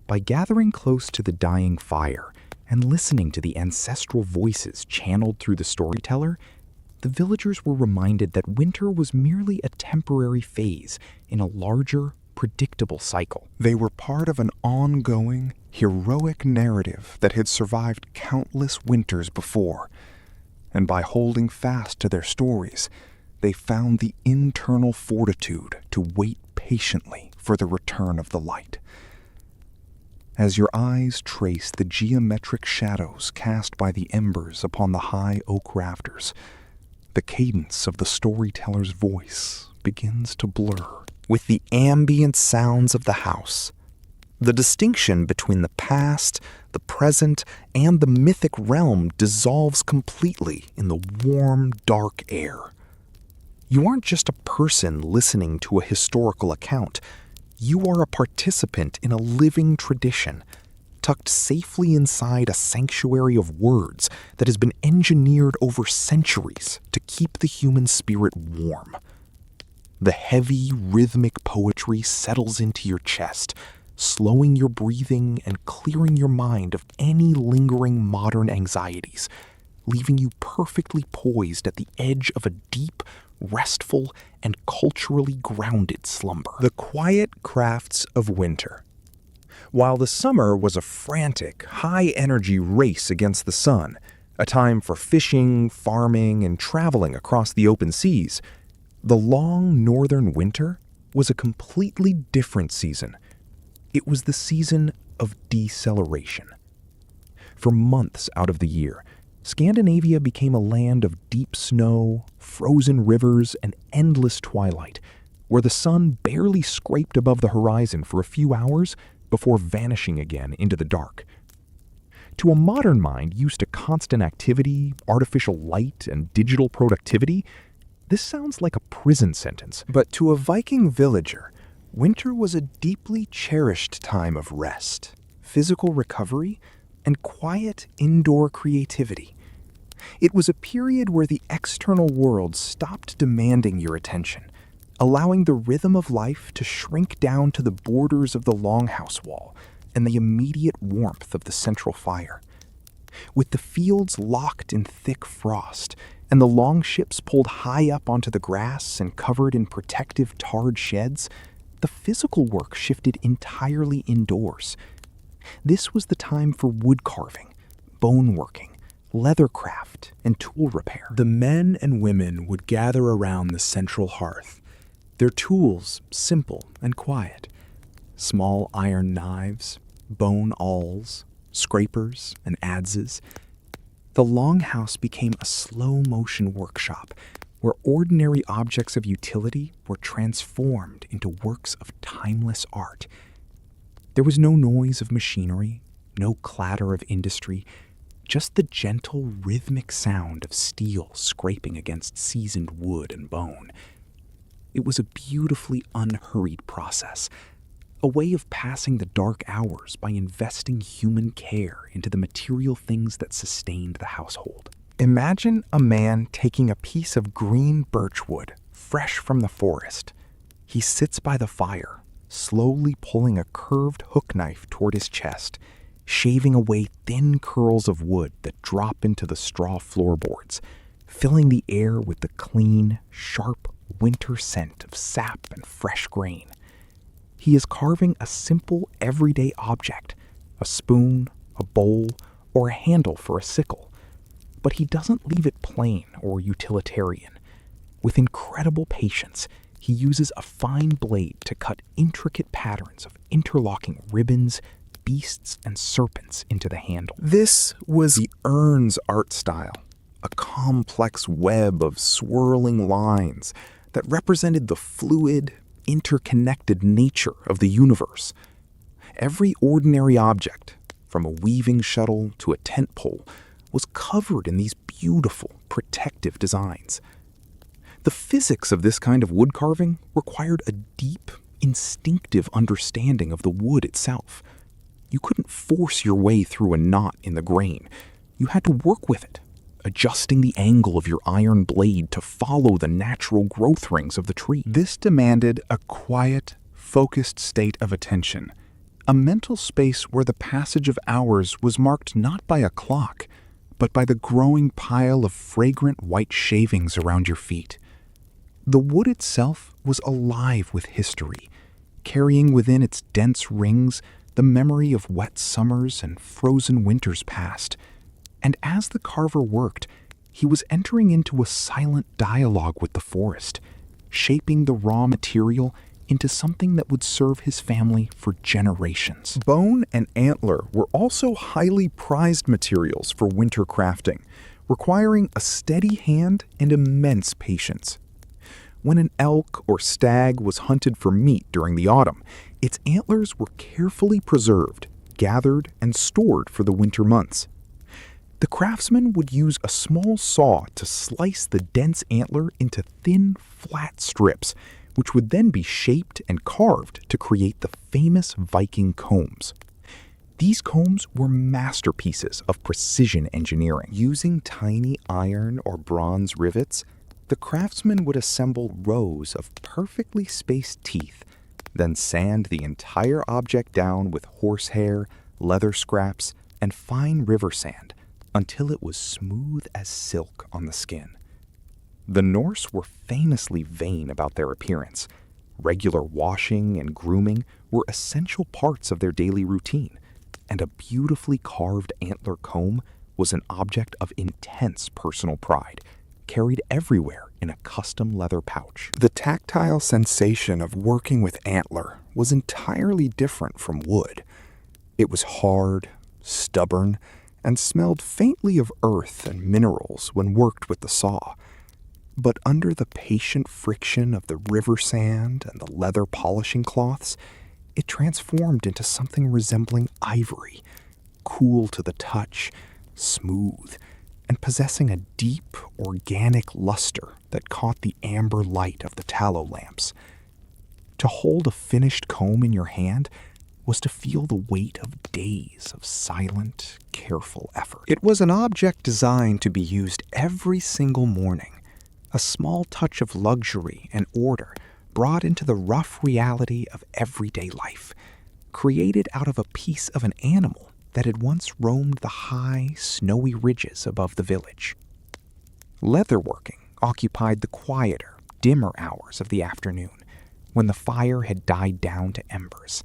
By gathering close to the dying fire and listening to the ancestral voices channeled through the storyteller, the villagers were reminded that winter was merely a temporary phase in a larger, predictable cycle. They were part of an ongoing, heroic narrative that had survived countless winters before, and by holding fast to their stories, they found the internal fortitude to wait patiently for the return of the light. As your eyes trace the geometric shadows cast by the embers upon the high oak rafters, the cadence of the storyteller's voice begins to blur with the ambient sounds of the house. The distinction between the past, the present, and the mythic realm dissolves completely in the warm, dark air. You aren't just a person listening to a historical account. You are a participant in a living tradition, tucked safely inside a sanctuary of words that has been engineered over centuries to keep the human spirit warm. The heavy, rhythmic poetry settles into your chest, slowing your breathing and clearing your mind of any lingering modern anxieties, leaving you perfectly poised at the edge of a deep, restful, and culturally grounded slumber. The quiet crafts of winter. While the summer was a frantic, high-energy race against the sun, a time for fishing, farming, and traveling across the open seas, the long northern winter was a completely different season. It was the season of deceleration. For months out of the year, Scandinavia became a land of deep snow, frozen rivers, and endless twilight, where the sun barely scraped above the horizon for a few hours before vanishing again into the dark. To a modern mind used to constant activity, artificial light, and digital productivity, this sounds like a prison sentence. But to a Viking villager, winter was a deeply cherished time of rest, physical recovery, and quiet indoor creativity. It was a period where the external world stopped demanding your attention, allowing the rhythm of life to shrink down to the borders of the longhouse wall and the immediate warmth of the central fire. With the fields locked in thick frost and the longships pulled high up onto the grass and covered in protective tarred sheds, the physical work shifted entirely indoors. This was the time for wood carving, bone working, leathercraft, and tool repair. The men and women would gather around the central hearth, their tools simple and quiet. Small iron knives, bone awls, scrapers, and adzes. The longhouse became a slow-motion workshop where ordinary objects of utility were transformed into works of timeless art. There was no noise of machinery, no clatter of industry, just the gentle, rhythmic sound of steel scraping against seasoned wood and bone. It was a beautifully unhurried process, a way of passing the dark hours by investing human care into the material things that sustained the household. Imagine a man taking a piece of green birchwood, fresh from the forest. He sits by the fire, slowly pulling a curved hook knife toward his chest, shaving away thin curls of wood that drop into the straw floorboards, filling the air with the clean, sharp winter scent of sap and fresh grain. He is carving a simple, everyday object, a spoon, a bowl, or a handle for a sickle. But he doesn't leave it plain or utilitarian. With incredible patience, he uses a fine blade to cut intricate patterns of interlocking ribbons, beasts, and serpents into the handle. This was the urn's art style, a complex web of swirling lines that represented the fluid, interconnected nature of the universe. Every ordinary object, from a weaving shuttle to a tent pole, was covered in these beautiful, protective designs. The physics of this kind of wood carving required a deep, instinctive understanding of the wood itself. You couldn't force your way through a knot in the grain. You had to work with it, adjusting the angle of your iron blade to follow the natural growth rings of the tree. This demanded a quiet, focused state of attention, a mental space where the passage of hours was marked not by a clock, but by the growing pile of fragrant white shavings around your feet. The wood itself was alive with history, carrying within its dense rings the memory of wet summers and frozen winters past. And as the carver worked, he was entering into a silent dialogue with the forest, shaping the raw material into something that would serve his family for generations. Bone and antler were also highly prized materials for winter crafting, requiring a steady hand and immense patience. When an elk or stag was hunted for meat during the autumn, its antlers were carefully preserved, gathered, and stored for the winter months. The craftsman would use a small saw to slice the dense antler into thin, flat strips, which would then be shaped and carved to create the famous Viking combs. These combs were masterpieces of precision engineering. Using tiny iron or bronze rivets, the craftsman would assemble rows of perfectly spaced teeth, then sand the entire object down with horsehair, leather scraps, and fine river sand until it was smooth as silk on the skin. The Norse were famously vain about their appearance. Regular washing and grooming were essential parts of their daily routine, and a beautifully carved antler comb was an object of intense personal pride, carried everywhere in a custom leather pouch. The tactile sensation of working with antler was entirely different from wood. It was hard, stubborn, and smelled faintly of earth and minerals when worked with the saw. But under the patient friction of the river sand and the leather polishing cloths, it transformed into something resembling ivory, cool to the touch, smooth, and possessing a deep, organic luster that caught the amber light of the tallow lamps. To hold a finished comb in your hand was to feel the weight of days of silent, careful effort. It was an object designed to be used every single morning, a small touch of luxury and order brought into the rough reality of everyday life, created out of a piece of an animal that had once roamed the high, snowy ridges above the village. Leatherworking occupied the quieter, dimmer hours of the afternoon, when the fire had died down to embers.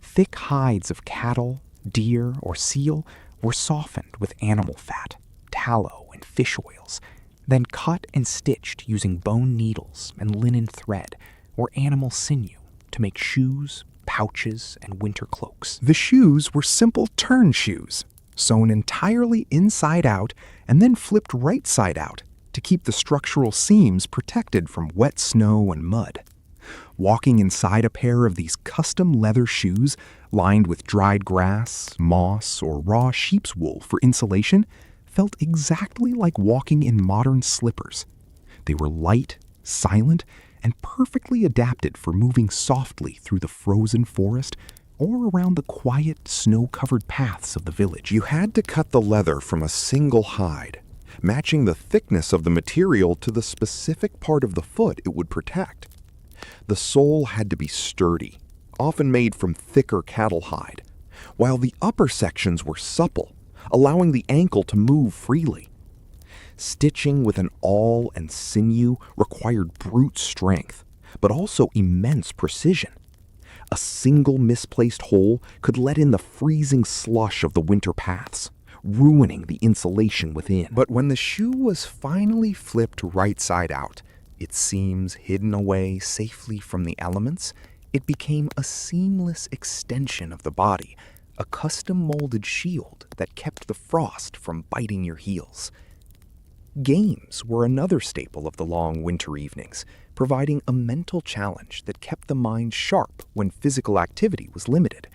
Thick hides of cattle, deer, or seal were softened with animal fat, tallow, and fish oils, then cut and stitched using bone needles and linen thread or animal sinew to make shoes, pouches, and winter cloaks. The shoes were simple turn shoes, sewn entirely inside out and then flipped right side out to keep the structural seams protected from wet snow and mud. Walking inside a pair of these custom leather shoes lined with dried grass, moss, or raw sheep's wool for insulation felt exactly like walking in modern slippers. They were light, silent, and perfectly adapted for moving softly through the frozen forest or around the quiet, snow-covered paths of the village. You had to cut the leather from a single hide, matching the thickness of the material to the specific part of the foot it would protect. The sole had to be sturdy, often made from thicker cattle hide, while the upper sections were supple, allowing the ankle to move freely. Stitching with an awl and sinew required brute strength, but also immense precision. A single misplaced hole could let in the freezing slush of the winter paths, ruining the insulation within. But when the shoe was finally flipped right side out, its seams hidden away safely from the elements, it became a seamless extension of the body, a custom-molded shield that kept the frost from biting your heels. Games were another staple of the long winter evenings, providing a mental challenge that kept the mind sharp when physical activity was limited.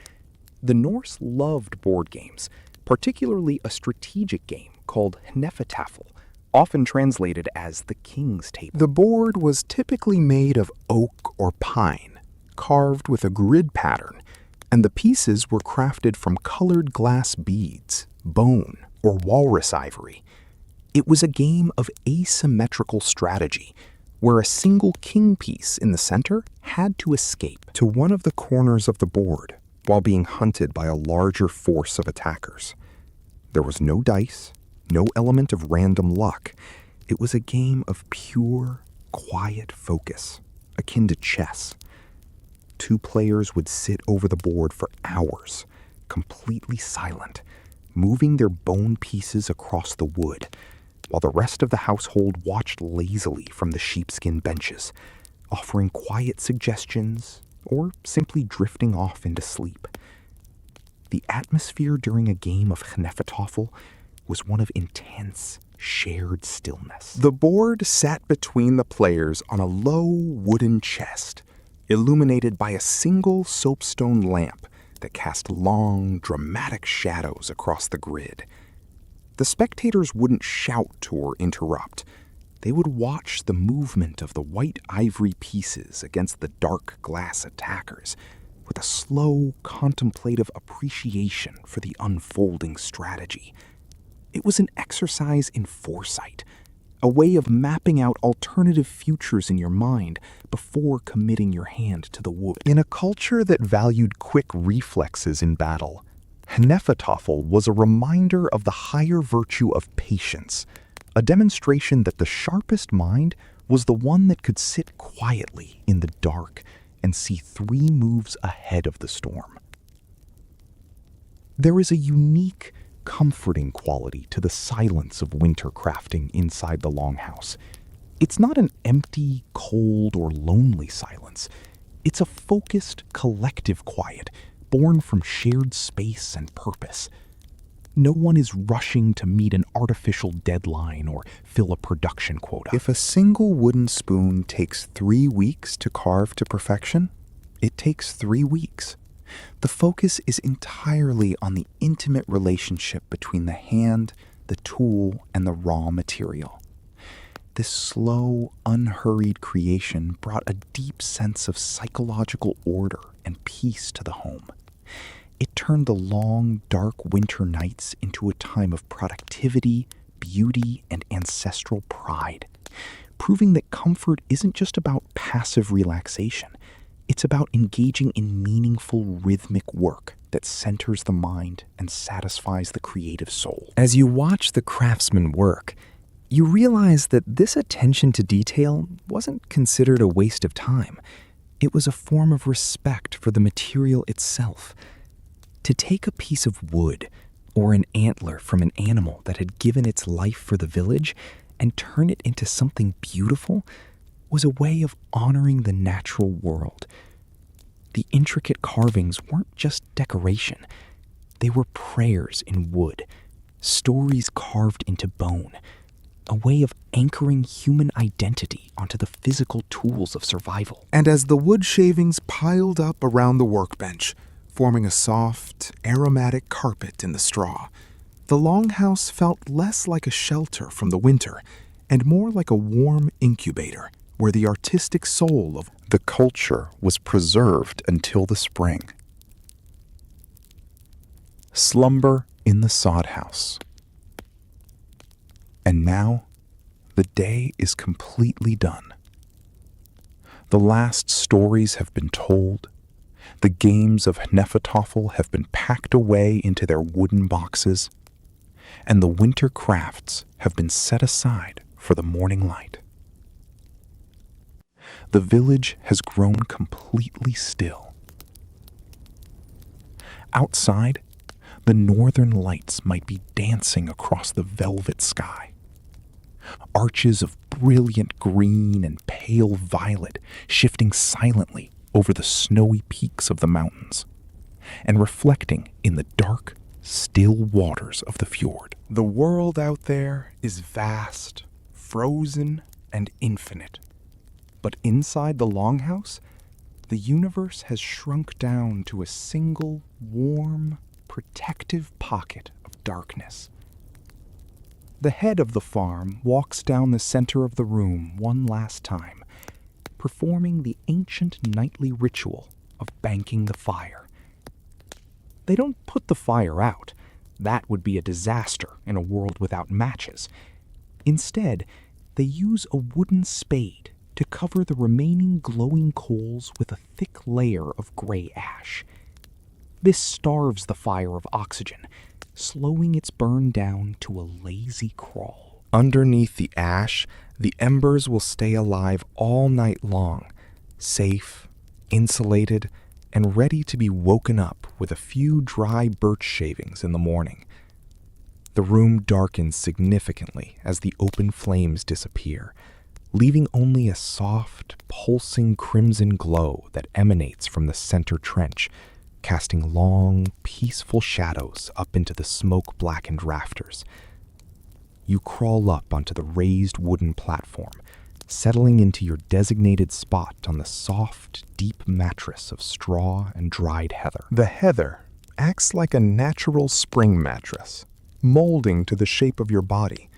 The Norse loved board games, particularly a strategic game called hnefatafl, often translated as the King's Table. The board was typically made of oak or pine, carved with a grid pattern, and the pieces were crafted from colored glass beads, bone, or walrus ivory. It was a game of asymmetrical strategy, where a single king piece in the center had to escape to one of the corners of the board while being hunted by a larger force of attackers. There was no dice, no element of random luck. It was a game of pure, quiet focus, akin to chess. Two players would sit over the board for hours, completely silent, moving their bone pieces across the wood, while the rest of the household watched lazily from the sheepskin benches, offering quiet suggestions or simply drifting off into sleep. The atmosphere during a game of hnefatafl was one of intense, shared stillness. The board sat between the players on a low wooden chest, illuminated by a single soapstone lamp that cast long, dramatic shadows across the grid. The spectators wouldn't shout or interrupt. They would watch the movement of the white ivory pieces against the dark glass attackers with a slow, contemplative appreciation for the unfolding strategy. It was an exercise in foresight, a way of mapping out alternative futures in your mind before committing your hand to the wood. In a culture that valued quick reflexes in battle, hnefatafl was a reminder of the higher virtue of patience, a demonstration that the sharpest mind was the one that could sit quietly in the dark and see 3 moves ahead of the storm. There is a unique, comforting quality to the silence of winter crafting inside the Longhouse. It's not an empty, cold, or lonely silence. It's a focused, collective quiet, born from shared space and purpose. No one is rushing to meet an artificial deadline or fill a production quota. If a single wooden spoon takes 3 weeks to carve to perfection, it takes 3 weeks. The focus is entirely on the intimate relationship between the hand, the tool, and the raw material. This slow, unhurried creation brought a deep sense of psychological order and peace to the home. It turned the long, dark winter nights into a time of productivity, beauty, and ancestral pride, proving that comfort isn't just about passive relaxation. It's about engaging in meaningful, rhythmic work that centers the mind and satisfies the creative soul. As you watch the craftsman work, you realize that this attention to detail wasn't considered a waste of time. It was a form of respect for the material itself. To take a piece of wood or an antler from an animal that had given its life for the village and turn it into something beautiful was a way of honoring the natural world. The intricate carvings weren't just decoration. They were prayers in wood, stories carved into bone, a way of anchoring human identity onto the physical tools of survival. And as the wood shavings piled up around the workbench, forming a soft, aromatic carpet in the straw, the Longhouse felt less like a shelter from the winter and more like a warm incubator where the artistic soul of The culture was preserved until the spring. Slumber in the sod house. And now, the day is completely done. The last stories have been told. The games of Hnefatafl have been packed away into their wooden boxes, and the winter crafts have been set aside for the morning light. The village has grown completely still. Outside, the northern lights might be dancing across the velvet sky. Arches of brilliant green and pale violet shifting silently over the snowy peaks of the mountains and reflecting in the dark, still waters of the fjord. The world out there is vast, frozen, and infinite. But inside the Longhouse, the universe has shrunk down to a single, warm, protective pocket of darkness. The head of the farm walks down the center of the room one last time, performing the ancient nightly ritual of banking the fire. They don't put the fire out. That would be a disaster in a world without matches. Instead, they use a wooden spade to cover the remaining glowing coals with a thick layer of gray ash. This starves the fire of oxygen, slowing its burn down to a lazy crawl. Underneath the ash, the embers will stay alive all night long, safe, insulated, and ready to be woken up with a few dry birch shavings in the morning. The room darkens significantly as the open flames disappear, leaving only a soft, pulsing crimson glow that emanates from the center trench, casting long, peaceful shadows up into the smoke-blackened rafters. You crawl up onto the raised wooden platform, settling into your designated spot on the soft, deep mattress of straw and dried heather. The heather acts like a natural spring mattress, molding to the shape of your body,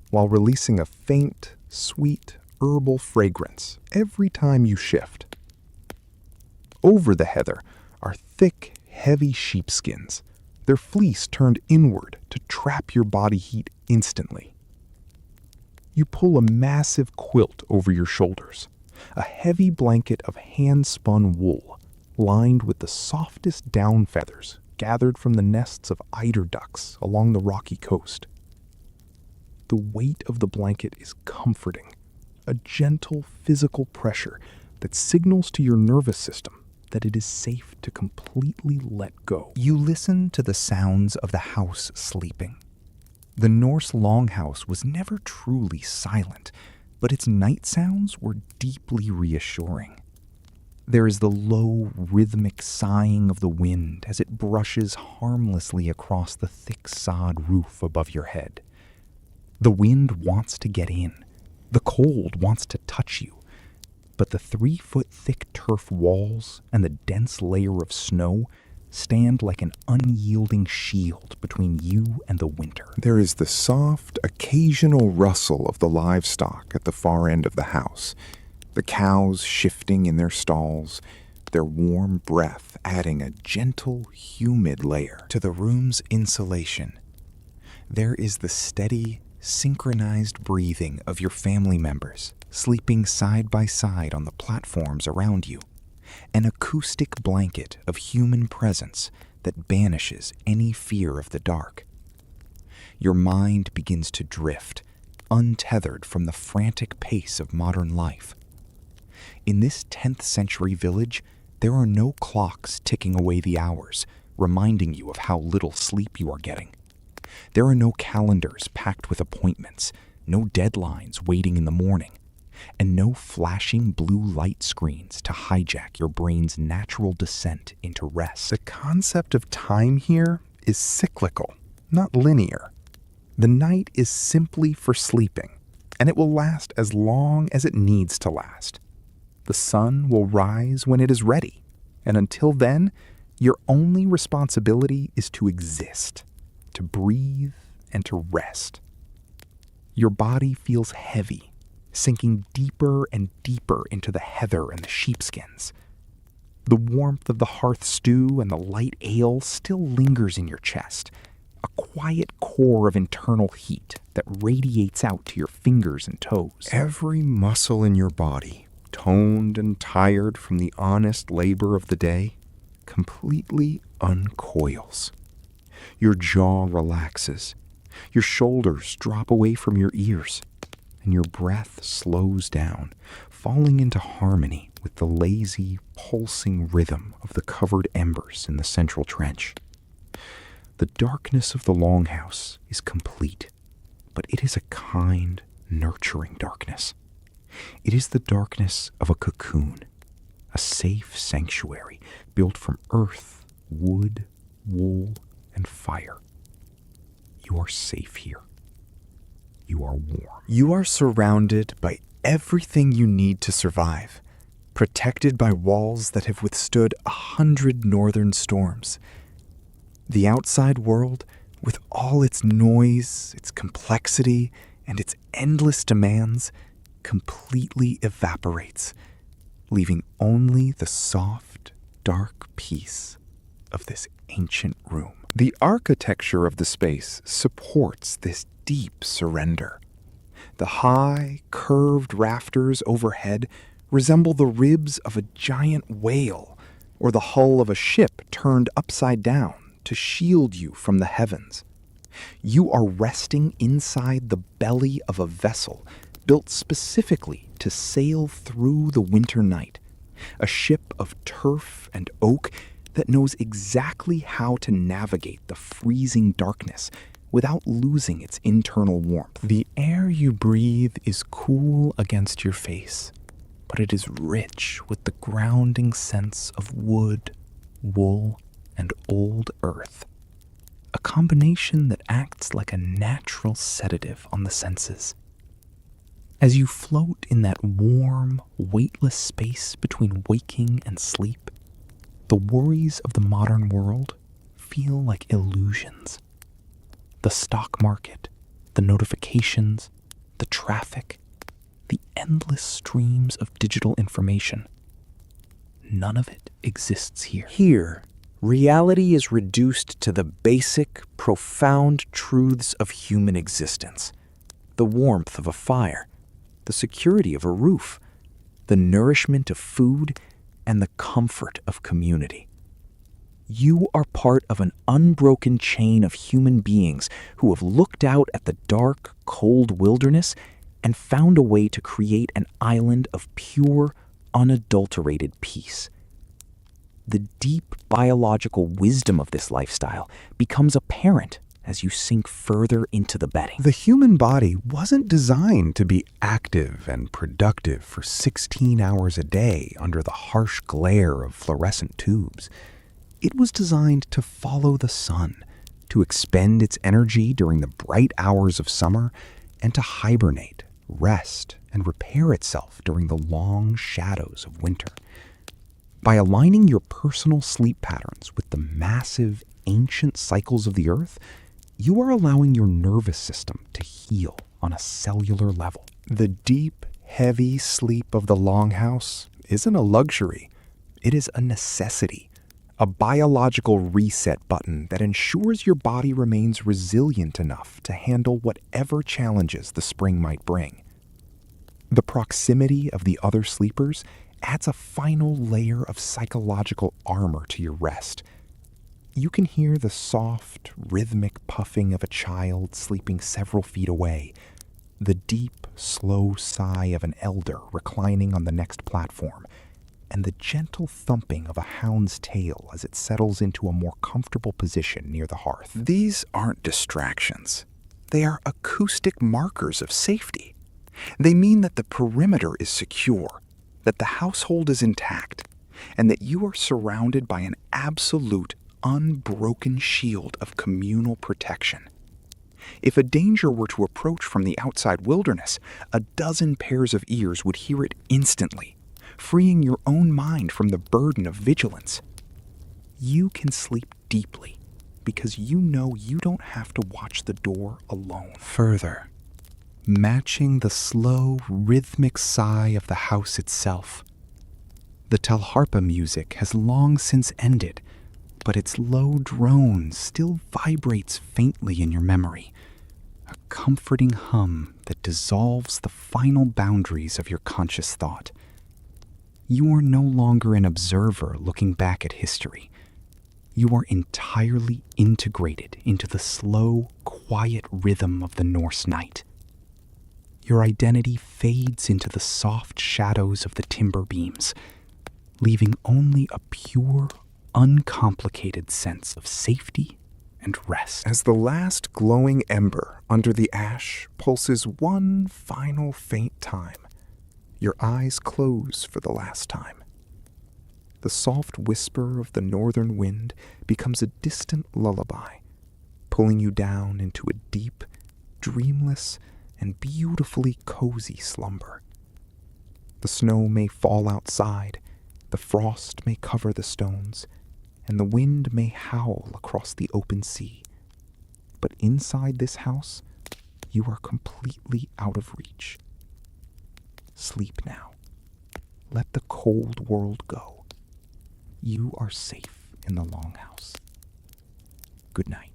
while releasing a faint, sweet, herbal fragrance every time you shift. Over the heather are thick, heavy sheepskins, their fleece turned inward to trap your body heat instantly. You pull a massive quilt over your shoulders, a heavy blanket of hand-spun wool, lined with the softest down feathers gathered from the nests of eider ducks along the rocky coast. The weight of the blanket is comforting, a gentle physical pressure that signals to your nervous system that it is safe to completely let go. You listen to the sounds of the house sleeping. The Norse longhouse was never truly silent, but its night sounds were deeply reassuring. There is the low, rhythmic sighing of the wind as it brushes harmlessly across the thick sod roof above your head. The wind wants to get in. The cold wants to touch you. But the 3-foot-thick turf walls and the dense layer of snow stand like an unyielding shield between you and the winter. There is the soft, occasional rustle of the livestock at the far end of the house, the cows shifting in their stalls, their warm breath adding a gentle, humid layer to the room's insulation. There is the steady, synchronized breathing of your family members, sleeping side by side on the platforms around you, an acoustic blanket of human presence that banishes any fear of the dark. Your mind begins to drift, untethered from the frantic pace of modern life. In this 10th century village, there are no clocks ticking away the hours, reminding you of how little sleep you are getting. There are no calendars packed with appointments, no deadlines waiting in the morning, and no flashing blue light screens to hijack your brain's natural descent into rest. The concept of time here is cyclical, not linear. The night is simply for sleeping, and it will last as long as it needs to last. The sun will rise when it is ready, and until then, your only responsibility is to exist, to breathe, and to rest. Your body feels heavy, sinking deeper and deeper into the heather and the sheepskins. The warmth of the hearth stew and the light ale still lingers in your chest, a quiet core of internal heat that radiates out to your fingers and toes. Every muscle in your body, toned and tired from the honest labor of the day, completely uncoils. Your jaw relaxes, your shoulders drop away from your ears, and your breath slows down, falling into harmony with the lazy, pulsing rhythm of the covered embers in the central trench. The darkness of the Longhouse is complete, but it is a kind, nurturing darkness. It is the darkness of a cocoon, a safe sanctuary built from earth, wood, wool, and fire. You are safe here. You are warm. You are surrounded by everything you need to survive, protected by walls that have withstood 100 northern storms. The outside world, with all its noise, its complexity, and its endless demands, completely evaporates, leaving only the soft, dark peace of this ancient room. The architecture of the space supports this deep surrender. The high, curved rafters overhead resemble the ribs of a giant whale or the hull of a ship turned upside down to shield you from the heavens. You are resting inside the belly of a vessel built specifically to sail through the winter night, a ship of turf and oak that knows exactly how to navigate the freezing darkness without losing its internal warmth. The air you breathe is cool against your face, but it is rich with the grounding sense of wood, wool, and old earth, a combination that acts like a natural sedative on the senses. As you float in that warm, weightless space between waking and sleep, the worries of the modern world feel like illusions. The stock market, the notifications, the traffic, the endless streams of digital information. None of it exists here. Here, reality is reduced to the basic, profound truths of human existence. The warmth of a fire, the security of a roof, the nourishment of food, and the comfort of community. You are part of an unbroken chain of human beings who have looked out at the dark, cold wilderness and found a way to create an island of pure, unadulterated peace. The deep biological wisdom of this lifestyle becomes apparent as you sink further into the bedding. The human body wasn't designed to be active and productive for 16 hours a day under the harsh glare of fluorescent tubes. It was designed to follow the sun, to expend its energy during the bright hours of summer, and to hibernate, rest, and repair itself during the long shadows of winter. By aligning your personal sleep patterns with the massive, ancient cycles of the earth, you are allowing your nervous system to heal on a cellular level. The deep, heavy sleep of the Longhouse isn't a luxury. It is a necessity, a biological reset button that ensures your body remains resilient enough to handle whatever challenges the spring might bring. The proximity of the other sleepers adds a final layer of psychological armor to your rest. You can hear the soft, rhythmic puffing of a child sleeping several feet away, the deep, slow sigh of an elder reclining on the next platform, and the gentle thumping of a hound's tail as it settles into a more comfortable position near the hearth. These aren't distractions. They are acoustic markers of safety. They mean that the perimeter is secure, that the household is intact, and that you are surrounded by an absolute, unbroken shield of communal protection. If a danger were to approach from the outside wilderness, a dozen pairs of ears would hear it instantly, freeing your own mind from the burden of vigilance. You can sleep deeply because you know you don't have to watch the door alone. Further, matching the slow, rhythmic sigh of the house itself, the Talharpa music has long since ended, but its low drone still vibrates faintly in your memory, a comforting hum that dissolves the final boundaries of your conscious thought. You are no longer an observer looking back at history. You are entirely integrated into the slow, quiet rhythm of the Norse night. Your identity fades into the soft shadows of the timber beams, leaving only a pure, uncomplicated sense of safety and rest. As the last glowing ember under the ash pulses one final faint time, your eyes close for the last time. The soft whisper of the northern wind becomes a distant lullaby, pulling you down into a deep, dreamless, and beautifully cozy slumber. The snow may fall outside, the frost may cover the stones, and the wind may howl across the open sea. But inside this house, you are completely out of reach. Sleep now. Let the cold world go. You are safe in the Longhouse. Good night.